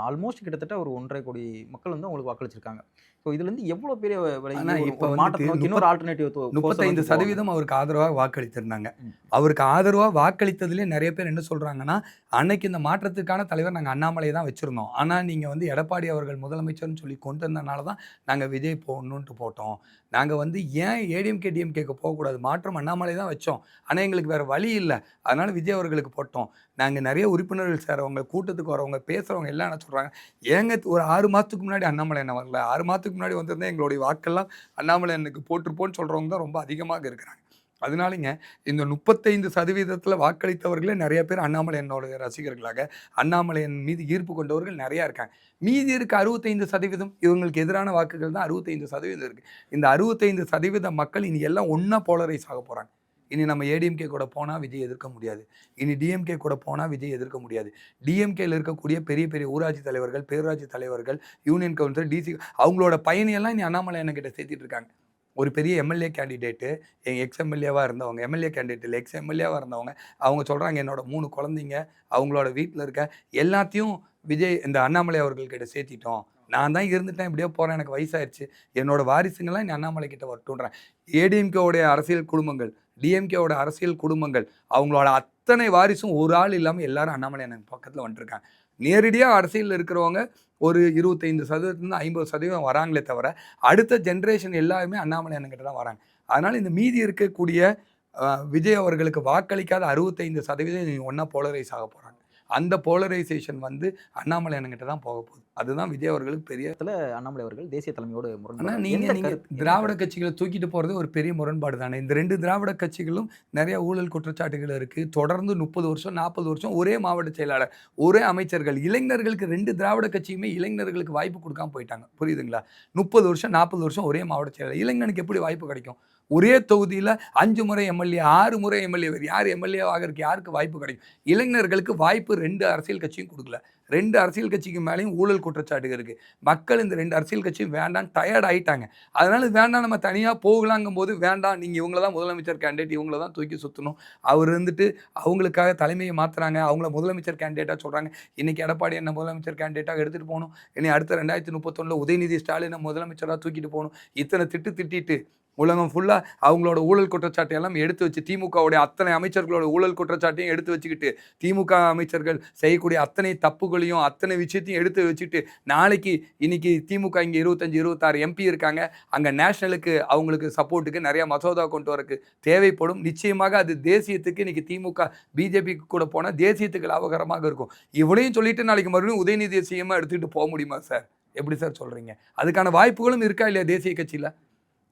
ஆல்மோஸ்ட் கிட்டத்தட்ட ஒரு 1.5 கோடி மக்கள் வந்து உங்களுக்கு வாக்களிச்சிருக்காங்க. ஸோ இதுலேருந்து எவ்வளோ பெரிய ஆனா ஒரு இப்ப ஒரு வந்துட்டு மாற்றத்தை நோக்கி இன்னொரு ஆல்டர்னேட்டிவ் 35% அவருக்கு ஆதரவாக வாக்களித்திருந்தாங்க. ம். அவருக்கு ஆதரவா வாக்களித்ததிலே நெறைய பேர் என்ன சொல்றாங்கன்னா, அன்னைக்கு இந்த மாற்றத்துக்கான தலைவர் நாங்க அண்ணாமலைய தான் வச்சிருந்தோம். ஆனா நீங்க வந்து எடப்பாடி அவர்கள் முதலமைச்சர்ன்னு சொல்லி கொண்டு வந்தனால தான் நாங்க விஜய் போடணுன்ட்டு போட்டோம். நாங்க வந்து ஏன் ஏடிஎம்கே, டிஎம்கேக்கு போகக்கூடாது. மாற்றம் அண்ணாமலை தான் வச்சோம். ஆனா எங்களுக்கு வேற வழி இல்ல. அதனால விஜய் அவர்களுக்கு போட்டோம். நாங்க நெறைய உறுப்பினர்கள் சேர்றவங்க, கூட்டத்துக்கு வரவங்க, பேசுறவங்க எல்லாம் என்ன சொல்றாங்க, ஏங்க ஒரு 6 மாசத்துக்கு முன்னாடி அண்ணாமலை அண்ணன் வரல. 6 மாசத்துக்கு முன்னாடி வந்திருந்தா எங்களுடைய வாக்கெல்லாம் அண்ணாமலை அண்ணனுக்கு போட்டிருப்போம்ன்னு சொல்றவங்க தான் ரொம்ப அதிகமாக இருக்கிறாங்க. அதனாலங்க இந்த 35% வாக்களித்தவர்களே நெறைய பேர் அண்ணாமலை அண்ணனோட ரசிகர்களாக, அண்ணாமலை அண்ணன் மீது ஈர்ப்பு கொண்டவர்கள் நெறையா இருக்காங்க. மீதி இருக்க 65% இவங்களுக்கு எதிரான வாக்குகள் தான் 65% இருக்கு. இந்த 65% மக்கள் இனி எல்லாம் ஒண்ணா போலரைஸ் ஆக போறாங்க. இனி நம்ம ஏடிஎம்கே கூட போனா விஜய் எதிர்க்க முடியாது. இனி டிஎம்கே கூட போனா விஜய் எதிர்க்க முடியாது. டிஎம்கேல இருக்கக்கூடிய பெரிய பெரிய ஊராட்சி தலைவர்கள், பேரூராட்சி தலைவர்கள், யூனியன் கவுன்சிலர், டிசி அவங்களோட பயணியெல்லாம் இனி அண்ணாமலை அண்ணன்கிட்ட சேர்த்திட்டு இருக்காங்க. ஒரு பெரிய எம்எல்ஏ கேண்டிடேட்டு, எக்ஸ் எம்எல்ஏவா இருந்தவங்க, எம்எல்ஏ கேண்டிடேட் இல்ல, எக்ஸ் எம்எல்ஏவா இருந்தவங்க, அவங்க சொல்றாங்க என்னோட 3 குழந்தைங்க, அவங்களோட வீட்ல இருக்க எல்லாத்தையும் விஜய் இந்த அண்ணாமலை அவர்கள்கிட்ட சேர்த்திட்டோம். நான் தான் இருந்துட்டேன், இப்படியே போறேன், எனக்கு வயசாயிருச்சு. என்னோட வாரிசுங்கலாம் இனி அண்ணாமலை கிட்ட வரட்டும்ன்றேன். ஏடிஎம்கேவுடைய அரசியல் குடும்பங்கள், டிஎம்கேவோட அரசியல் குடும்பங்கள், அவங்களோட அத்தனை வாரிசும் ஒரு ஆள் இல்லாம எல்லாரும் அண்ணாமலை அண்ணன் பக்கத்துல வந்துட்டுருக்காங்க. நேரடியா அரசியல்ல இருக்கிறவங்க ஒரு 25% 50% வராங்களே தவிர, அடுத்த ஜெனரேஷன் எல்லாருமே அண்ணாமலை அண்ணன்கிட்ட தான் வராங்க. அதனால இந்த மீதி இருக்கக்கூடிய விஜய் அவர்களுக்கு வாக்களிக்காத 65% ஒண்ணா போலரைஸ் ஆக போறாங்க. அந்த போலரைசேஷன் வந்து அண்ணாமலை அண்ணன்கிட்ட தான் போக போகுது. அதுதான் விஜய் அவர்களுக்கு பெரிய இடத்துல அண்ணாமலை அவர்கள் தேசிய தலைமையோடு ஆனா முரண்படுறாங்க. நீங்க எந்த நீங்க கருத்து திராவிட கட்சிகளை தூக்கிட்டு போறது ஒரு பெரிய முரண்பாடு தானே. இந்த 2 திராவிட கட்சிகளும் நிறைய ஊழல் குற்றச்சாட்டுகள் இருக்கு. தொடர்ந்து 30 வருஷம் 40 வருஷம் ஒரே மாவட்ட செயலாளர், ஒரே அமைச்சர்கள். இளைஞர்களுக்கு 2 திராவிட கட்சியுமே இளைஞர்களுக்கு வாய்ப்பு கொடுக்காம போயிட்டாங்க. புரியுதுங்களா? 30 வருஷம் 40 வருஷம் ஒரே மாவட்ட செயலாளர். இளைஞனுக்கு எப்படி வாய்ப்பு கிடைக்கும்? ஒரே தொகுதியில 5 முறை எம்எல்ஏ, 6 முறை எம்எல்ஏ, வேறு யார் எம்எல்ஏ ஆகிறதுக்கு யாருக்கு வாய்ப்பு கிடைக்கும்? இளைஞர்களுக்கு வாய்ப்பு 2 அரசியல் கட்சியும் கொடுக்கல. 2 அரசியல் கட்சிக்கு மேலேயும் ஊழல் குற்றச்சாட்டுகள் இருக்கு. மக்கள் இந்த 2 அரசியல் கட்சியும் வேண்டாம் டயர்ட் ஆயிட்டாங்க. அதனால வேண்டாம் நம்ம தனியா போகலாங்கும்போது, வேண்டாம் நீங்க இவங்கள தான் முதலமைச்சர் கேண்டிடேட், இவங்கள தான் தூக்கி சுத்தணும். அவர் இருந்துட்டு அவங்களுக்காக தலைமையை மாத்துறாங்க. அவங்கள முதலமைச்சர் கேண்டிடேட்டா சொல்றாங்க. இன்னைக்கு எடப்பாடி என்ன முதலமைச்சர் கேண்டிடேட்டா எடுத்துட்டு போகணும். இனி அடுத்த 2031 உதயநிதி ஸ்டாலினை முதலமைச்சரா தூக்கிட்டு போகணும். இத்தனை திட்டிட்டு உலகம் ஃபுல்லா அவங்களோட ஊழல் குற்றச்சாட்டை எல்லாம் எடுத்து வச்சு, திமுகவுடைய அத்தனை அமைச்சர்களோட ஊழல் குற்றச்சாட்டையும் எடுத்து வச்சுக்கிட்டு, திமுக அமைச்சர்கள் செய்யக்கூடிய அத்தனை தப்புகளையும் அத்தனை விஷயத்தையும் எடுத்து வச்சுட்டு, நாளைக்கு இன்னைக்கு திமுக இங்கே 25 26 எம்பி இருக்காங்க. அங்கே நேஷனலுக்கு அவங்களுக்கு சப்போர்ட்டுக்கு நிறைய மசோதா கொண்டு வரக்கு தேவைப்படும். நிச்சயமாக அது தேசியத்துக்கு இன்னைக்கு திமுக பிஜேபிக்கு கூட போனால் தேசியத்துக்கு லாபகரமாக இருக்கும். இவ்வளையும் சொல்லிட்டு நாளைக்கு மறுபடியும் உதயநிதி சிஎம்மா எடுத்துக்கிட்டு போக முடியுமா சார்? எப்படி சார் சொல்றீங்க? அதுக்கான வாய்ப்புகளும் இருக்கா இல்லையா தேசிய கட்சியில்?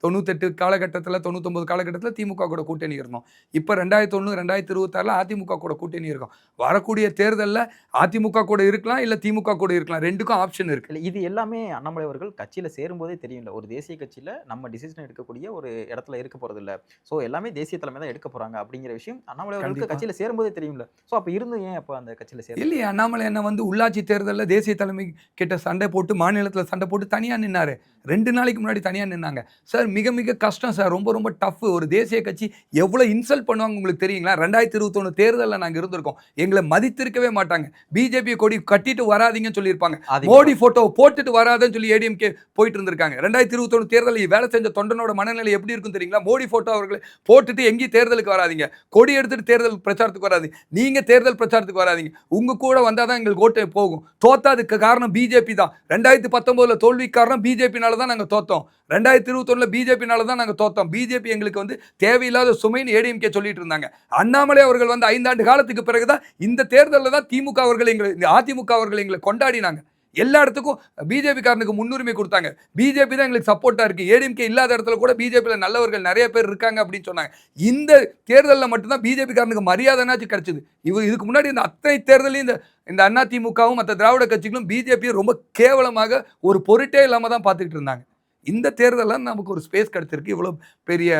98 காலகட்டத்தில் 99 காலகட்டத்தில் திமுக கூட கூட்டணி இருந்தோம். இப்போ 2001 2026 அதிமுக கூட கூட்டணி இருக்கும். வரக்கூடிய தேர்தலில் அதிமுக கூட இருக்கலாம், இல்லை திமுக கூட இருக்கலாம். 2க்கும் ஆப்ஷன் இருக்கு. இல்ல இது எல்லாமே அண்ணாமலை அவர்கள் கட்சியில சேரும்போதே தெரியும்ல. ஒரு தேசிய கட்சியில நம்ம டிசிஷன் எடுக்கக்கூடிய ஒரு இடத்துல இருக்க போறது இல்ல. ஸோ எல்லாமே தேசிய தலைமை தான் எடுக்க போறாங்க அப்படிங்கிற விஷயம் அண்ணாமலை அவர்களுக்கு கண்டிப்பா. கட்சியில சேரும்போதே தெரியும்ல. ஸோ அப்ப இருந்து ஏன் அப்ப அந்த கட்சியில சேர இல்லையே, அண்ணாமலை என்ன வந்து உள்ளாட்சி தேர்தலில் தேசிய தலைமை கிட்ட சண்டை போட்டு, மாநிலத்தில் சண்டை போட்டு தனியாக நின்னாரு. 2 நாளைக்கு முன்னாடி தனியாக நின்னாங்க. சார் சார் மிக மிக கஷ்டம் சார். ரொம்ப ரொம்ப டஃப். ஒரு தேசிய கட்சி எவ்வளோ இன்சல்ட் பண்ணுவாங்க உங்களுக்கு தெரியுங்களா? 2021 தேர்தலில் நாங்கள் இருந்திருக்கோம். எங்களை மதித்திருக்கவே மாட்டாங்க. பிஜேபி கொடி கட்டிட்டு வராதீங்கன்னு சொல்லியிருப்பாங்க. மோடி போட்டோவை போட்டுட்டு வராதுன்னு சொல்லி ஏடிஎம்கே போயிட்டு இருந்திருக்காங்க. 2021 தேர்தலில் வேலை செஞ்ச தொண்டனோட மனநிலை எப்படி இருக்கும் தெரியுங்களா? மோடி போட்டோ அவர்களை போட்டுட்டு எங்கேயும் தேர்தலுக்கு வராதீங்க, கொடி எடுத்துட்டு தேர்தல் பிரச்சாரத்துக்கு வராதீங்க, நீங்க தேர்தல் பிரச்சாரத்துக்கு வராதீங்க, உங்க கூட வந்தாதான் எங்களுக்கு ஓட்டு போகும். தோத்தாதுக்கு காரணம் பிஜேபி தான். 2019 தோல்வி காரணம் பிஜேபினால தான் நாங்க தோத்தோம். 2021 பிஜேபினால தான் நாங்க தோத்தோம். பிஜேபி எங்களுக்கு வந்து தேவையில்லாத சுமைன்னு ஏடிஎம்கே சொல்லிட்டு இருந்தாங்க. அண்ணாமலை அவர்கள் வந்து 5 ஆண்டு காலத்துக்கு பிறகுதான் இந்த தேர்தலில் தான் திமுக அவர்கள் எங்களை, அதிமுக அவர்கள் எங்களை கொண்டாடினாங்க. எல்லா இடத்துக்கும் பிஜேபி காரனுக்கு முன்னுரிமை கொடுத்தாங்க. பிஜேபி தான் எங்களுக்கு சப்போர்ட்டா இருக்கு. ஏடிஎம்கே இல்லாத இடத்துல கூட பிஜேபியில் நல்லவர்கள் நிறைய பேர் இருக்காங்க அப்படின்னு சொன்னாங்க. இந்த தேர்தலில் மட்டும்தான் பிஜேபி காரனுக்கு மரியாதைனாச்சும் கிடைச்சது. இதுக்கு முன்னாடி இந்த அத்தனை தேர்தலையும் இந்த அதிமுகவும் மற்ற திராவிட கட்சிகளும் பிஜேபியை ரொம்ப கேவலமாக ஒரு பொருட்டே இல்லாம தான் பார்த்துக்கிட்டு இருந்தாங்க. இந்த தேர்தலில் நமக்கு ஒரு ஸ்பேஸ் கிடைச்சிருக்கு. இவ்வளோ பெரிய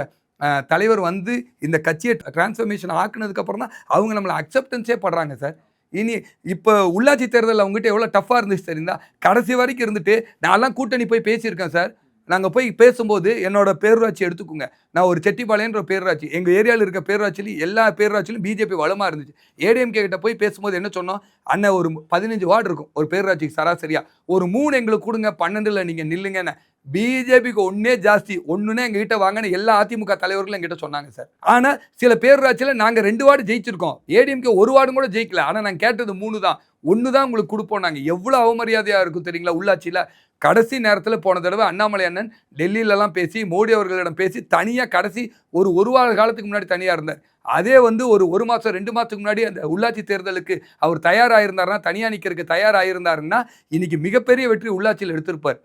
தலைவர் வந்து இந்த கட்சியை டிரான்ஸ்ஃபர்மேஷன் ஆக்குனதுக்கு அப்புறம் தான் அவங்க நம்மளை அக்செப்டன்ஸே படுறாங்க சார். இனி இப்போ உள்ளாட்சி தேர்தலில் அவங்ககிட்ட எவ்வளோ டஃப்பாக இருந்துச்சு சரிங்களா? கடைசி வரைக்கும் இருந்துட்டு நான்லாம் கூட்டணி போய் பேசியிருக்கேன் சார். நாங்கள் போய் பேசும்போது என்னோட பேரூராட்சி எடுத்துக்கோங்க. நான் ஒரு செட்டிப்பாளையன்ற பேரூராட்சி, எங்கள் ஏரியாவில் இருக்க பேரூராட்சிலையும் எல்லா பேரூராட்சியிலும் பிஜேபி வளமாக இருந்துச்சு. ஏடிஎம்கே கிட்ட போய் பேசும்போது என்ன சொன்னோம்? அண்ணன் ஒரு 15 வார்டு இருக்கும் ஒரு பேரூராட்சிக்கு சராசரியா, ஒரு 3 எங்களுக்கு கொடுங்க, 12ல் நீங்கள் நில்லுங்கன்னு. பிஜேபிக்கு ஒன்னே ஜாஸ்தி, ஒன்றுனே எங்ககிட்ட வாங்கன்னு எல்லா அதிமுக தலைவர்களும் எங்கிட்ட சொன்னாங்க சார். ஆனால் சில பேரூராட்சியில் நாங்கள் 2 வார்டு ஜெயிச்சிருக்கோம், ஏடிஎம்கே 1 வார்டும் கூட ஜெயிக்கல. ஆனால் நாங்கள் கேட்டது 3 தான், 1 தான் உங்களுக்கு கொடுப்போம். நாங்கள் எவ்வளோ அவமரியாதையாக இருக்கும் தெரியுங்களா உள்ளாட்சியில். கடைசி நேரத்தில் போன தடவை அண்ணாமலை அண்ணன் டெல்லியிலலாம் பேசி மோடி அவர்களிடம் பேசி தனியாக கடைசி ஒரு வார காலத்துக்கு முன்னாடி தனியாக இருந்தார். அதே வந்து ஒரு மாதம் 2 மாதத்துக்கு முன்னாடி அந்த உள்ளாட்சி தேர்தலுக்கு அவர் தயாராகிருந்தாருன்னா, தனியாக நிற்கிறதுக்கு தயாராகிருந்தாருன்னா இன்னைக்கு மிகப்பெரிய வெற்றி உள்ளாட்சியில் எடுத்திருப்பார்.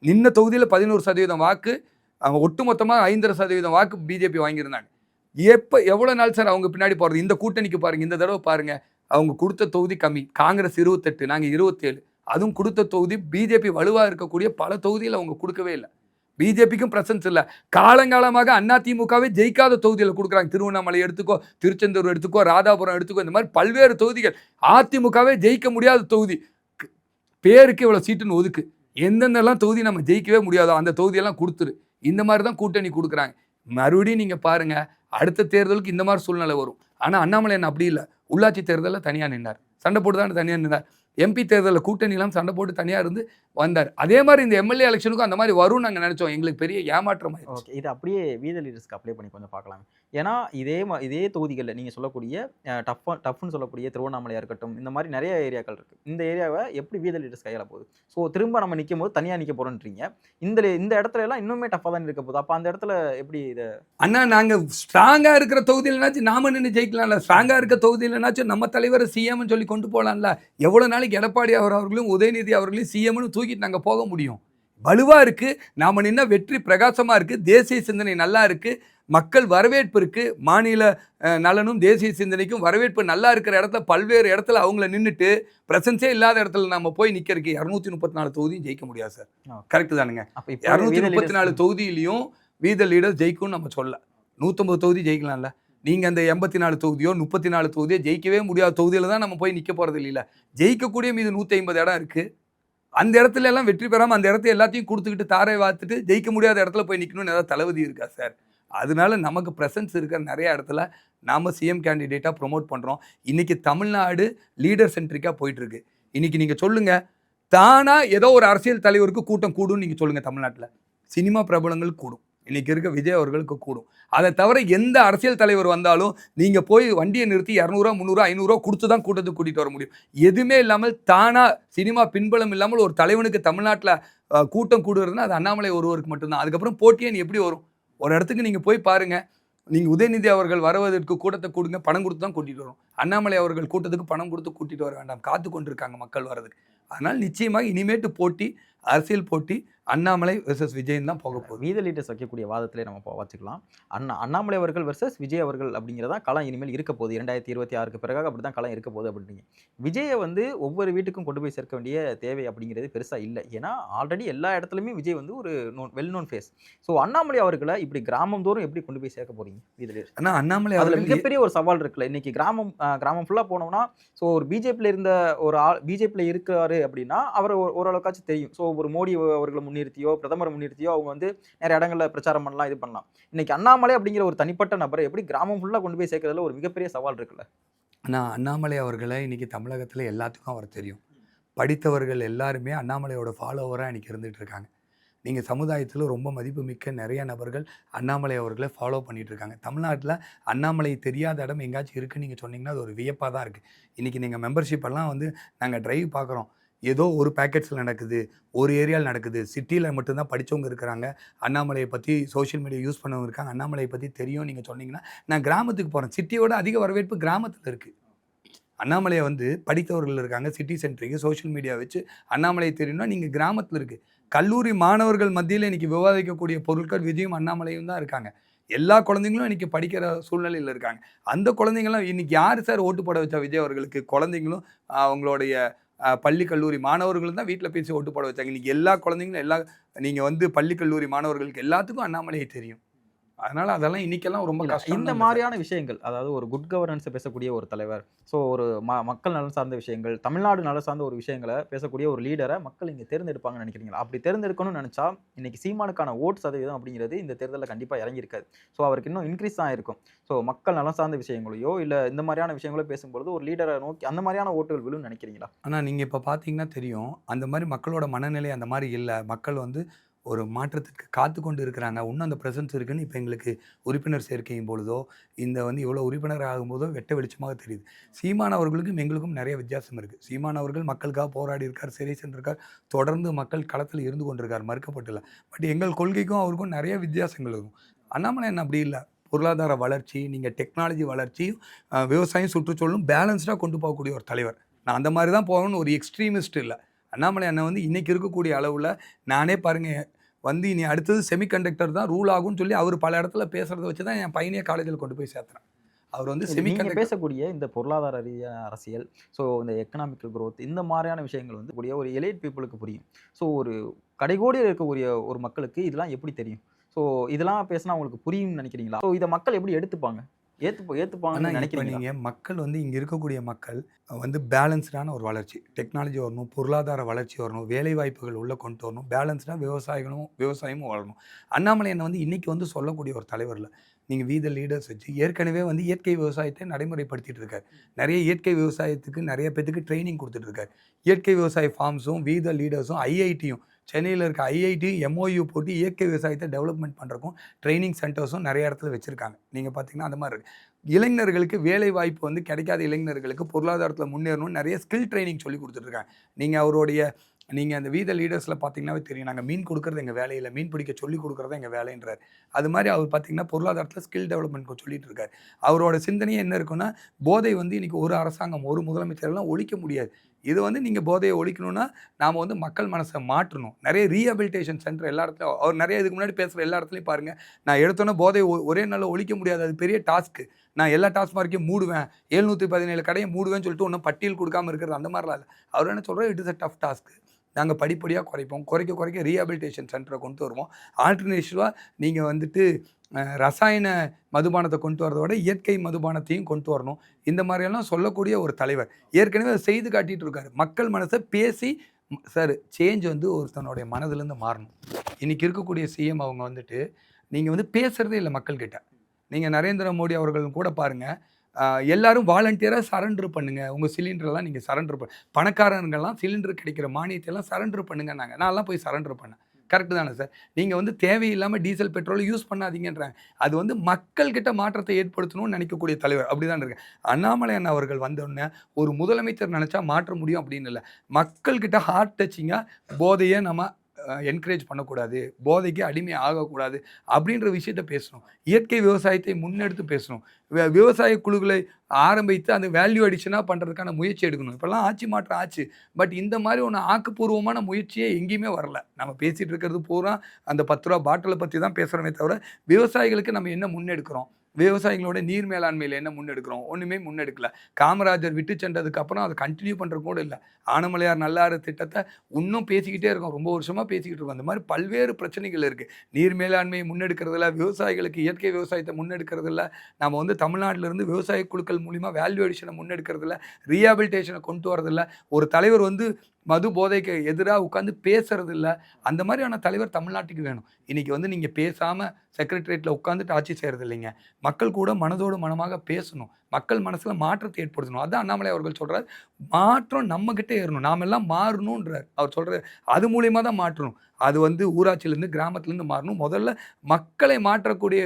நின்ன தொகுதியில் 11% வாக்கு, அவங்க ஒட்டு மொத்தமாக 5.5% வாக்கு பிஜேபி வாங்கியிருந்தாங்க. எவ்வளோ நாள் சார் அவங்க பின்னாடி போகிறது? இந்த கூட்டணிக்கு பாருங்கள், இந்த தடவை பாருங்கள், அவங்க கொடுத்த தொகுதி கம்மி. காங்கிரஸ் 28, நாங்கள் 27. அதுவும் கொடுத்த தொகுதி பிஜேபி வலுவாக இருக்கக்கூடிய பல தொகுதியில் அவங்க கொடுக்கவே இல்லை. பிஜேபிக்கும் பிரசன்ஸ் இல்லை. காலங்காலமாக அதிமுகவே ஜெயிக்காத தொகுதியில் கொடுக்குறாங்க. திருவண்ணாமலை எடுத்துக்கோ, திருச்செந்தூர் எடுத்துக்கோ, ராதாபுரம் எடுத்துக்கோ, இந்த மாதிரி பல்வேறு தொகுதிகள். அதிமுகவே ஜெயிக்க முடியாத தொகுதி, பேருக்கு இவ்வளோ சீட்டுன்னு ஒதுக்கு. எந்தெந்தெல்லாம் தொகுதி நம்ம ஜெயிக்கவே முடியாதோ அந்த தொகுதியெல்லாம் கொடுத்துரு. இந்த மாதிரி தான் கூட்டணி கொடுக்குறாங்க. மறுபடியும் நீங்கள் பாருங்கள், அடுத்த தேர்தலுக்கு இந்த மாதிரி சூழ்நிலை வரும். ஆனால் அண்ணாமலை என்ன அப்படி இல்லை. உள்ளாட்சி தேர்தலில் தனியாக நின்றார், சண்டை போட்டு தான் தனியாக நின்றார். எம்பி தேர்தலில் கூட்டணிலாம் சண்டை போட்டு தனியாக இருந்து வந்தார். அதே மாதிரி இந்த எம்எல்ஏ எலெக்ஷனுக்கும் அந்த மாதிரி வரும் நாங்கள் நினச்சோம். எங்களுக்கு பெரிய ஏமாற்றம் ஆயிடுச்சு. ஓகே, இது அப்படியே வீத லீடர்ஸ்க்கு அப்ளை பண்ணி கொஞ்சம் பார்க்கலாம். ஏன்னா இதே தொகுதிகளில் நீங்கள் சொல்லக்கூடிய டஃப்னு சொல்லக்கூடிய திருவண்ணாமலையாக இருக்கட்டும், இந்த மாதிரி நிறைய ஏரியாக்கள் இருக்குது. இந்த ஏரியாவை எப்படி வீத லீடர்ஸ் கையாள போகுது? ஸோ திரும்ப நம்ம நிற்கும் போது தனியாக நிற்க போகிறோன்றீங்க. இந்த இடத்துல எல்லாம் இன்னுமே டஃப்பாக தான் இருக்க போகுது. அப்போ அந்த இடத்துல எப்படி இதை அண்ணா நாங்கள் ஸ்ட்ராங்காக இருக்கிற தொகுதியிலனாச்சும் நாம நின்று ஜெயிக்கலாம்ல. ஸ்ட்ராங்காக இருக்க தொகுதியிலனாச்சும் நம்ம தலைவரை சிஎம்னு சொல்லி கொண்டு போகலாம்ல. எவ்வளோ நாளைக்கு எடப்பாடி அவர்களையும் உதயநிதி அவர்களையும் சிஎம்னு தூக்கிட்டு நாங்கள் போக முடியும்? வலுவாக இருக்குது, நாம் நின்ன வெற்றி பிரகாசமாக இருக்குது, தேசிய சிந்தனை நல்லா இருக்குது, மக்கள் வரவேற்பு இருக்குது. மாநில நலனும் தேசிய சிந்தனைக்கும் வரவேற்பு நல்லா இருக்கிற இடத்துல பல்வேறு இடத்துல அவங்கள நின்றுட்டு பிரசன்ஸே இல்லாத இடத்துல நம்ம போய் நிற்கிறதுக்கு 234 தொகுதியும் ஜெயிக்க முடியாது சார். கரெக்டு தானுங்க? 234 தொகுதியிலையும் வீத லீடர் ஜெயிக்கும்னு நம்ம சொல்ல. 150 தொகுதி ஜெயிக்கலாம்ல. நீங்கள் அந்த 84 தொகுதியோ 34 தொகுதியோ ஜெயிக்கவே முடியாத தொகுதியில் தான் நம்ம போய் நிற்க போகிறது இல்லை. ஜெயிக்கக்கூடிய மீது 150 இடம் இருக்குது. அந்த இடத்துல எல்லாம் வெற்றி பெறாமல் அந்த இடத்த எல்லாத்தையும் கொடுத்துக்கிட்டு தாரை வாத்துட்டு ஜெயிக்க முடியாத இடத்துல போய் நிற்கணும்னு ஏதாவது தளபதி இருக்கா சார்? அதனால நமக்கு ப்ரெசன்ஸ் இருக்கிற நிறைய இடத்துல நாம் சிஎம் கேண்டிடேட்டாக ப்ரொமோட் பண்ணுறோம். இன்றைக்கி தமிழ்நாடு லீடர் சென்ட்ரிக்காக போயிட்டுருக்கு. இன்றைக்கி நீங்கள் சொல்லுங்கள், தானாக ஏதோ ஒரு அரசியல் தலைவருக்கு கூட்டம் கூடும்னு நீங்கள் சொல்லுங்கள். தமிழ்நாட்டில் சினிமா பிரபலங்கள் கூடும், இன்றைக்கி இருக்க விஜய் அவர்களுக்கு கூடும். அதை தவிர எந்த அரசியல் தலைவர் வந்தாலும் நீங்கள் போய் வண்டியை நிறுத்தி 200, 300, 500 கொடுத்து தான் கூட்டத்துக்கு கூட்டிகிட்டு வர முடியும். எதுவுமே இல்லாமல் தானாக சினிமா பின்பலம் இல்லாமல் ஒரு தலைவனுக்கு தமிழ்நாட்டில் கூட்டம் கூடுறதுன்னா அது அண்ணாமலை ஒருவருக்கு மட்டும்தான். அதுக்கப்புறம் போட்டியே நீ எப்படி வரும்? ஒரு இடத்துக்கு நீங்கள் போய் பாருங்கள், நீங்கள் உதயநிதி அவர்கள் வருவதற்கு கூட்டத்தை கூடுங்க, பணம் கொடுத்து தான் கூட்டிகிட்டு வரும். அண்ணாமலை அவர்கள் கூட்டத்துக்கு பணம் கொடுத்து கூட்டிகிட்டு வர வேண்டாம், காத்து கொண்டிருக்காங்க மக்கள் வர்றதுக்கு. அதனால் நிச்சயமாக இனிமேட்டு போட்டி, அரசியல் போட்டி அண்ணாமலை வெர்சஸ் விஜய் தான் போக போகுது. வீத லீடர்ஸ் வைக்கக்கூடிய வாதத்திலே நம்ம வச்சுக்கலாம். அண்ணாமலை அவர்கள் வெர்சஸ் விஜய் அவர்கள் அப்படிங்கிறதா களம் இனிமேல் இருக்க போகுது. 2026க்கு பிறகு அப்படி தான் களம் இருக்க போகுது அப்படின்றீங்க. விஜயை வந்து ஒவ்வொரு வீட்டுக்கும் கொண்டு போய் சேர்க்க வேண்டிய தேவை அப்படிங்கிறது பெருசாக இல்லை. ஏன்னா ஆல்ரெடி எல்லா இடத்துலையுமே விஜய் வந்து ஒரு well known face. So Annamalai அவர்களை இப்படி கிராமம் தோறும் எப்படி கொண்டு போய் சேர்க்க போறீங்க வீத லீடர்ஸ்? ஆனால் அண்ணாமலை அதில் மிகப்பெரிய ஒரு சவால் இருக்குல்ல. இன்னைக்கு கிராமம் ஃபுல்லாக போனோம்னா, ஸோ ஒரு பிஜேபியில் இருந்த ஒரு பிஜேபியில் இருக்காரு அப்படின்னா அவர் ஓரளவுக்காச்சும் தெரியும். ஸோ ஒரு மோடி அவர்களை முன்னிறுத்தியோ, பிரதமரை முன்னிறுத்தியோ அவங்க வந்து நிறைய இடங்கள்ல பிரச்சாரம் பண்ணலாம், இது பண்ணலாம். இன்னைக்கு அண்ணாமலை அப்படிங்கிற ஒரு தனிப்பட்ட நபரை எப்படி கிராமம் ஃபுல்லா கொண்டு போய் சேர்க்கிறதுல ஒரு மிகப்பெரிய சவால் இருக்குல்ல? ஆனா அண்ணாமலை அவர்கள இன்னைக்கு தமிழகத்தில எல்லாத்துக்கும் அவர தெரியும். படித்தவர்கள் எல்லாருமே அண்ணாமலையோட ஃபாலோவரா இன்னைக்கு இருந்துட்டு இருக்காங்க. நீங்க சமுதாயத்தில ரொம்ப மதிப்புமிக்க நெறைய நபர்கள் அண்ணாமலை அவர்கள ஃபாலோ பண்ணிட்டு இருக்காங்க. தமிழ்நாட்டில அண்ணாமலை தெரியாத இடம் எங்கேயாச்சும் இருக்குன்னு நீங்க சொன்னீங்கன்னா, அது ஒரு வியப்பா தான் இருக்கு. இன்னைக்கு நீங்க மெம்பர்ஷிப் எல்லாம் வந்து நாங்க டிரைவ் பார்க்குறோம். ஏதோ ஒரு பேக்கெட்ஸ்ல நடக்குது, ஒரு ஏரியால நடக்குது. சிட்டில மட்டும் தான் படிச்சவங்க இருக்கிறாங்க. அண்ணாமலைய பத்தி சோசியல் மீடியா யூஸ் பண்ணவங்க இருக்காங்க. அண்ணாமலைய பத்தி தெரியும்னு நீங்க சொன்னீங்கன்னா, நான் கிராமத்துக்கு போறேன். சிட்டியோட அதிக வரவேற்பு கிராமத்தில இருக்கு. அண்ணாமலைய வந்து படித்தவர்கள் இருக்காங்க. சிட்டி சென்ட்ரிக்கு சோசியல் மீடியா வச்சு அண்ணாமலை தெரியும்னா, நீங்க கிராமத்தில இருக்கு. கல்லூரி மாணவர்கள் மத்தியில இன்னைக்கு விவாதிக்கக்கூடிய பொருட்கள் விஜயும், அண்ணாமலையும் தான் இருக்காங்க. எல்லா குழந்தைங்களும் இன்னைக்கு படிக்கிற சூழ்நிலையில இருக்காங்க. அந்த குழந்தைங்கலாம் இன்னைக்கு யாரு சார் ஓட்டு போட வச்சா விஜய் அவர்களுக்கு? குழந்தைங்களும் அவங்களுடைய பள்ளி, கல்லூரி மாணவர்களும் தான் வீட்ல பேசி ஓட்டு போட வச்சாங்க. இன்னைக்கு எல்லா குழந்தைங்களும் நீங்க வந்து பள்ளி, கல்லூரி மாணவர்களுக்கு எல்லாத்துக்கும் அண்ணாமலைய தெரியும். அதனால அதெல்லாம் இன்னைக்கெல்லாம் ரொம்ப இல்ல. கஷ்டம் இந்த தான் சார். மாரியான விஷயங்கள், அதாவது ஒரு குட் கவர்னன்ஸ் பேசக்கூடிய ஒரு தலைவர், ஸோ ஒரு மக்கள் நலன் சார்ந்த விஷயங்கள், தமிழ்நாடு நலன் சார்ந்த ஒரு விஷயங்கள பேசக்கூடிய ஒரு லீடர மக்கள் இங்க தேர்ந்தெடுப்பாங்கன்னு நெனைக்கிறீங்களா? அப்படி தேர்ந்தெடுக்கணும்னு நெனச்சா, இன்னைக்கு சீமானுக்கான ஓட் சதவீதம் அப்படிங்கிறது இந்த தேர்தல்ல கண்டிப்பா இறங்கியிருக்காது. ஸோ அவருக்கு இன்னும் இன்கிரீஸ் தான் ஆயிருக்கும். ஸோ மக்கள் நலன் சார்ந்த விஷயங்களையோ, இல்ல இந்த மாரியான விஷயங்களோ பேசும்பொழுது ஒரு லீடர நோக்கி அந்த மாரியான ஓட்டுகள் விழும்னு நெனைக்கிறீங்களா? ஆனா, நீங்க இப்ப பார்த்தீங்கன்னா தெரியும். அந்த மாரி மக்களோட மனநிலை அந்த மாரி இல்ல. மக்கள் வந்து ஒரு மாற்றத்திற்கு காத்துக் கொண்டு இருக்கிறாங்க. இன்னும் அந்த பிரசன்ஸ் இருக்குன்னு இப்ப எங்களுக்கு உறுப்பினர் சேர்க்கையும் பொழுதோ, இந்த வந்து இவ்வளோ உறுப்பினர் ஆகும்போதோ வெட்ட வெளிச்சமாக தெரியுது. சீமான் அவர்களுக்கும் எங்களுக்கும் நெறைய வித்தியாசம் இருக்கு. சீமான் அவர்கள் மக்களுக்காக போராடி இருக்கார், சிறை சென்றிருக்கார். தொடர்ந்து மக்கள் களத்தில் இருந்து கொண்டிருக்கார், மறுக்கப்படல. பட் எங்கள் கொள்கைக்கும் அவருக்கும் நெறைய வித்தியாசங்கள் இருக்கும். அண்ணாமலை அண்ணன் அப்படி இல்ல. பொருளாதார வளர்ச்சி, நீங்க டெக்னாலஜி வளர்ச்சி, விவசாயம், சுற்றுச்சூழலும் பேலன்ஸ்டா கொண்டு போகக்கூடிய ஒரு தலைவர். நான் அந்த மாரி தான் போகணும்னு ஒரு எக்ஸ்ட்ரீமிஸ்ட் இல்ல. அண்ணாமலை அண்ணன் வந்து இன்னைக்கு இருக்கக்கூடிய அளவுல நானே பாருங்க வந்து இனி அடுத்தது செமிகண்டக்டர் தான் ரூல் ஆகும்ன்னு சொல்லி அவரு பல இடத்துல பேசுறத வச்சு தான் என் பையனையே காலேஜ்ல கொண்டு போய் சேர்த்துறேன். அவர் வந்து இது நீங்க செமிகண்டக்டர் பேசக்கூடிய இந்த பொருளாதார ரீதியான அரசியல், ஸோ இந்த எக்கனாமிக்கல் குரோத் இந்த மாரியான விஷயங்கள் வந்து கூடிய ஒரு எலைட் பீப்பிளுக்கு புரியும். ஸோ ஒரு கடைக்கோடியில இருக்கக்கூடிய ஒரு மக்களுக்கு இதெல்லாம் எப்படி தெரியும்? ஸோ இதெல்லாம் பேசினா அவங்களுக்கு புரியும்னு நினைக்கிறீங்களா? ஸோ இத மக்கள் எப்படி எடுத்துப்பாங்க? ஆனா, ஏத்துப்பாங்கன்னு இப்ப நினைக்கிறீங்களா? நீங்க மக்கள் வந்து இங்க இருக்கக்கூடிய மக்கள் வந்து பேலன்ஸ்டான ஒரு வளர்ச்சி. டெக்னாலஜி வரணும், பொருளாதார வளர்ச்சி வரணும், வேலைவாய்ப்புகள் உள்ள கொண்டு வரணும், பேலன்ஸ்டா விவசாயமும் வளரணும். அண்ணாமலை அண்ணன் வந்து இன்னைக்கு வந்து சொல்லக்கூடிய ஒரு தலைவர் இல்ல. நீங்க வி த லீடர்ஸ் வச்சு ஏற்கனவே வந்து இயற்கை விவசாயத்தை நடைமுறைப்படுத்திட்டு இருக்காரு. நெறைய இயற்கை விவசாயத்துக்கு நெறைய பேத்துக்கு ட்ரெய்னிங் குடுத்துட்டு இருக்காரு. இயற்கை விவசாய ஃபார்ம்ஸும், வி த லீடர்ஸும், ஐஐடியும் சென்னையில இருக்க ஐஐடி எம்ஓயு போட்டு இயற்கை விவசாயத்த டெவலப்மெண்ட் பண்றதுக்கும் ட்ரெய்னிங் சென்டர்ஸும் நெறைய இடத்துல வச்சிருக்காங்க. நீங்க பார்த்தீங்கன்னா, அந்த மாரி இருக்கு. இளைஞர்களுக்கு வேலை வாய்ப்பு வந்து கிடைக்காத இளைஞர்களுக்கு பொருளாதாரத்தில முன்னேறணும்னு நெறைய ஸ்கில் ட்ரெய்னிங் சொல்லிக் குடுத்துட்டு இருக்காங்க. நீங்க அந்த வி த லீடர்ஸ்ல பார்த்தீங்கன்னாவே தெரியும். நாங்க மீன் குடுக்குறது எங்க வேலை இல்ல. மீன் பிடிக்க சொல்லிக் குடுக்குறது தான் எங்க வேலைன்றாரு. அது மாரி அவர் பார்த்தீங்கன்னா, பொருளாதாரத்தில ஸ்கில் டெவலப்மெண்ட் சொல்லிட்டு இருக்காரு. அவரோட சிந்தனையே என்ன இருக்குன்னா, போதை வந்து இன்னைக்கு ஒரு அரசாங்கம், ஒரு முதலமைச்சர்லாம் ஒழிக்க முடியாது. இது வந்து நீங்க போதைய ஒழிக்கணும்னா, நாம வந்து மக்கள் மனச மாற்றணும். நெறைய ரீஹபிலிடேஷன் சென்டர் எல்லா இடத்துலயும் அவர் நெறைய இதுக்கு முன்னாடி பேசுற எல்லா இடத்துலயும் பாருங்க, நான் எடுத்தோனே போதைய ஒரே நாள்ல ஒழிக்க முடியாது. அது பெரிய டாஸ்க். நான் எல்லா டாஸ்மார்க்கையும் மூடுவேன். 717 கடைய மூடுவேன்னு சொல்லிட்டு இன்னும் பட்டியல் குடுக்காம இருக்கிறது அந்த மாரிலாம் இல்ல. அவர் என்ன சொல்றாரு, it is a tough task. நாங்க படிப்படியா குறைப்போம். குறைக்க ரீஹபிலிடேஷன் சென்டர கொண்டு வருவோம். ஆல்டர்னேட்டிவா நீங்க வந்துட்டு ரசாயன மதுபானத்த கொண்டு வரத விட இயற்கை மதுபானத்தையும் கொண்டு வரணும். இந்த மாரியெல்லாம் சொல்லக்கூடிய ஒரு தலைவர். ஏற்கனவே அத செய்து காட்டிட்டு இருக்காரு. மக்கள் மனச பேசி சார் சேஞ்ச் வந்து ஒருத்தனுடைய மனதிலிருந்து மாறணும். இன்னைக்கு இருக்கக்கூடிய சிஎம் அவங்க வந்துட்டு, நீங்க வந்து பேசுறதே இல்ல மக்கள்கிட்ட. நீங்க நரேந்திர மோடி அவர்கள் கூட பாருங்க, அ எல்லாரும் வாலண்டியரா சரண்டர் பண்ணுங்க. உங்க சிலிண்டர்லாம் நீங்க சரண்டர் பணக்காரங்கலாம் சிலிண்டர் கிடைக்கிற மானியத்தைலாம் சரண்டர் பண்ணுங்கன்னாங்க. நான்லாம் போய் சரண்டர் பண்ணேன். கரெக்ட் தானே சார்? நீங்க வந்து தேவையில்லாம டீசல், பெட்ரோல் யூஸ் பண்ணாதீங்கன்றாங்க. அது வந்து மக்கள் கிட்ட மாற்றத்தை ஏற்படுத்தணும்னு நினைக்கக்கூடிய தலைவர். அப்படிதான் இருக்கு. அண்ணாமலை அண்ணா அவர்கள் வந்தோனே, ஒரு முதலமைச்சர் நினைச்சா மாற்ற முடியும் அப்படின்னு இல்ல. மக்கள் கிட்ட ஹார்ட் டச்சிங்கா போதைய நம்ம என்கரேஜ் பண்ணக்கூடாது. போதைக்கு அடிமை ஆகக்கூடாது. அப்படின்ற விஷயத்த பேசணும். இயற்கை விவசாயத்தை முன்னெடுத்து பேசணும். விவசாய குழுக்களை ஆரம்பித்து அந்த வேல்யூ அடிஷனா பண்றதுக்கான முயற்சி எடுக்கணும். இப்பல்லாம் ஆட்சி மாற்றம் ஆச்சு. பட் இந்த மாரி ஒண்ணு ஆக்கப்பூர்வமான முயற்சியே எங்கேயுமே வரல. நம்ம பேசிட்டு இருக்கிறது பூரா அந்த ரூ. 10 பாட்டில பத்தி தான் பேசுறோமே தவிர, விவசாயிகளுக்கு நம்ம என்ன முன்னெடுக்கிறோம்? விவசாயிகளோட நீர் மேலாண்மையில என்ன முன்னெடுக்கிறோம்? ஒண்ணுமே முன்னெடுக்கல. காமராஜர் விட்டு சென்றதுக்கு அப்புறம் அத கன்டின்யூ பண்றது கூட இல்ல. ஆனமலையார் நல்லாறு திட்டத்த இன்னும் பேசிக்கிட்டே இருக்கோம். ரொம்ப வருஷமா பேசிக்கிட்டு இருக்கோம். அந்த மாரி பல்வேறு பிரச்சனைகள் இருக்கு. நீர் மேலாண்மையை முன்னெடுக்கிறதில்ல, விவசாயிகளுக்கு இயற்கை விவசாயத்த முன்னெடுக்கிறதில்ல. நம்ம வந்து தமிழ்நாட்டில இருந்து விவசாய குழுக்கள் மூலியமா வேல்யூ அடிஷன முன்னெடுக்கிறதில்ல. ரீஹபிலிடேஷன கொண்டு வரதில்ல. ஒரு தலைவர் வந்து மது போதைக்கு எதிராக உட்காந்து பேசுறது இல்லை. அந்த மாதிரியான தலைவர் தமிழ்நாட்டுக்கு வேணும். இன்னைக்கு வந்து நீங்கள் பேசாமல் செக்ரட்டரியேட்டில் உட்காந்துட்டு ஆட்சி செய்கிறது இல்லைங்க. மக்கள் கூட மனதோடு மனமாக பேசணும். மக்கள் மனசில் மாற்றத்தை ஏற்படுத்தணும். அதான் அண்ணாமலை அவர்கள் சொல்கிறார், மாற்றம் நம்மக்கிட்ட ஏறணும், நாம் எல்லாம் மாறணுன்றார். அவர் சொல்கிறார் அது மூலியமாக தான் மாற்றணும். அது வந்து ஊராட்சியிலேருந்து கிராமத்துலேருந்து மாறணும். முதல்ல மக்களை மாற்றக்கூடிய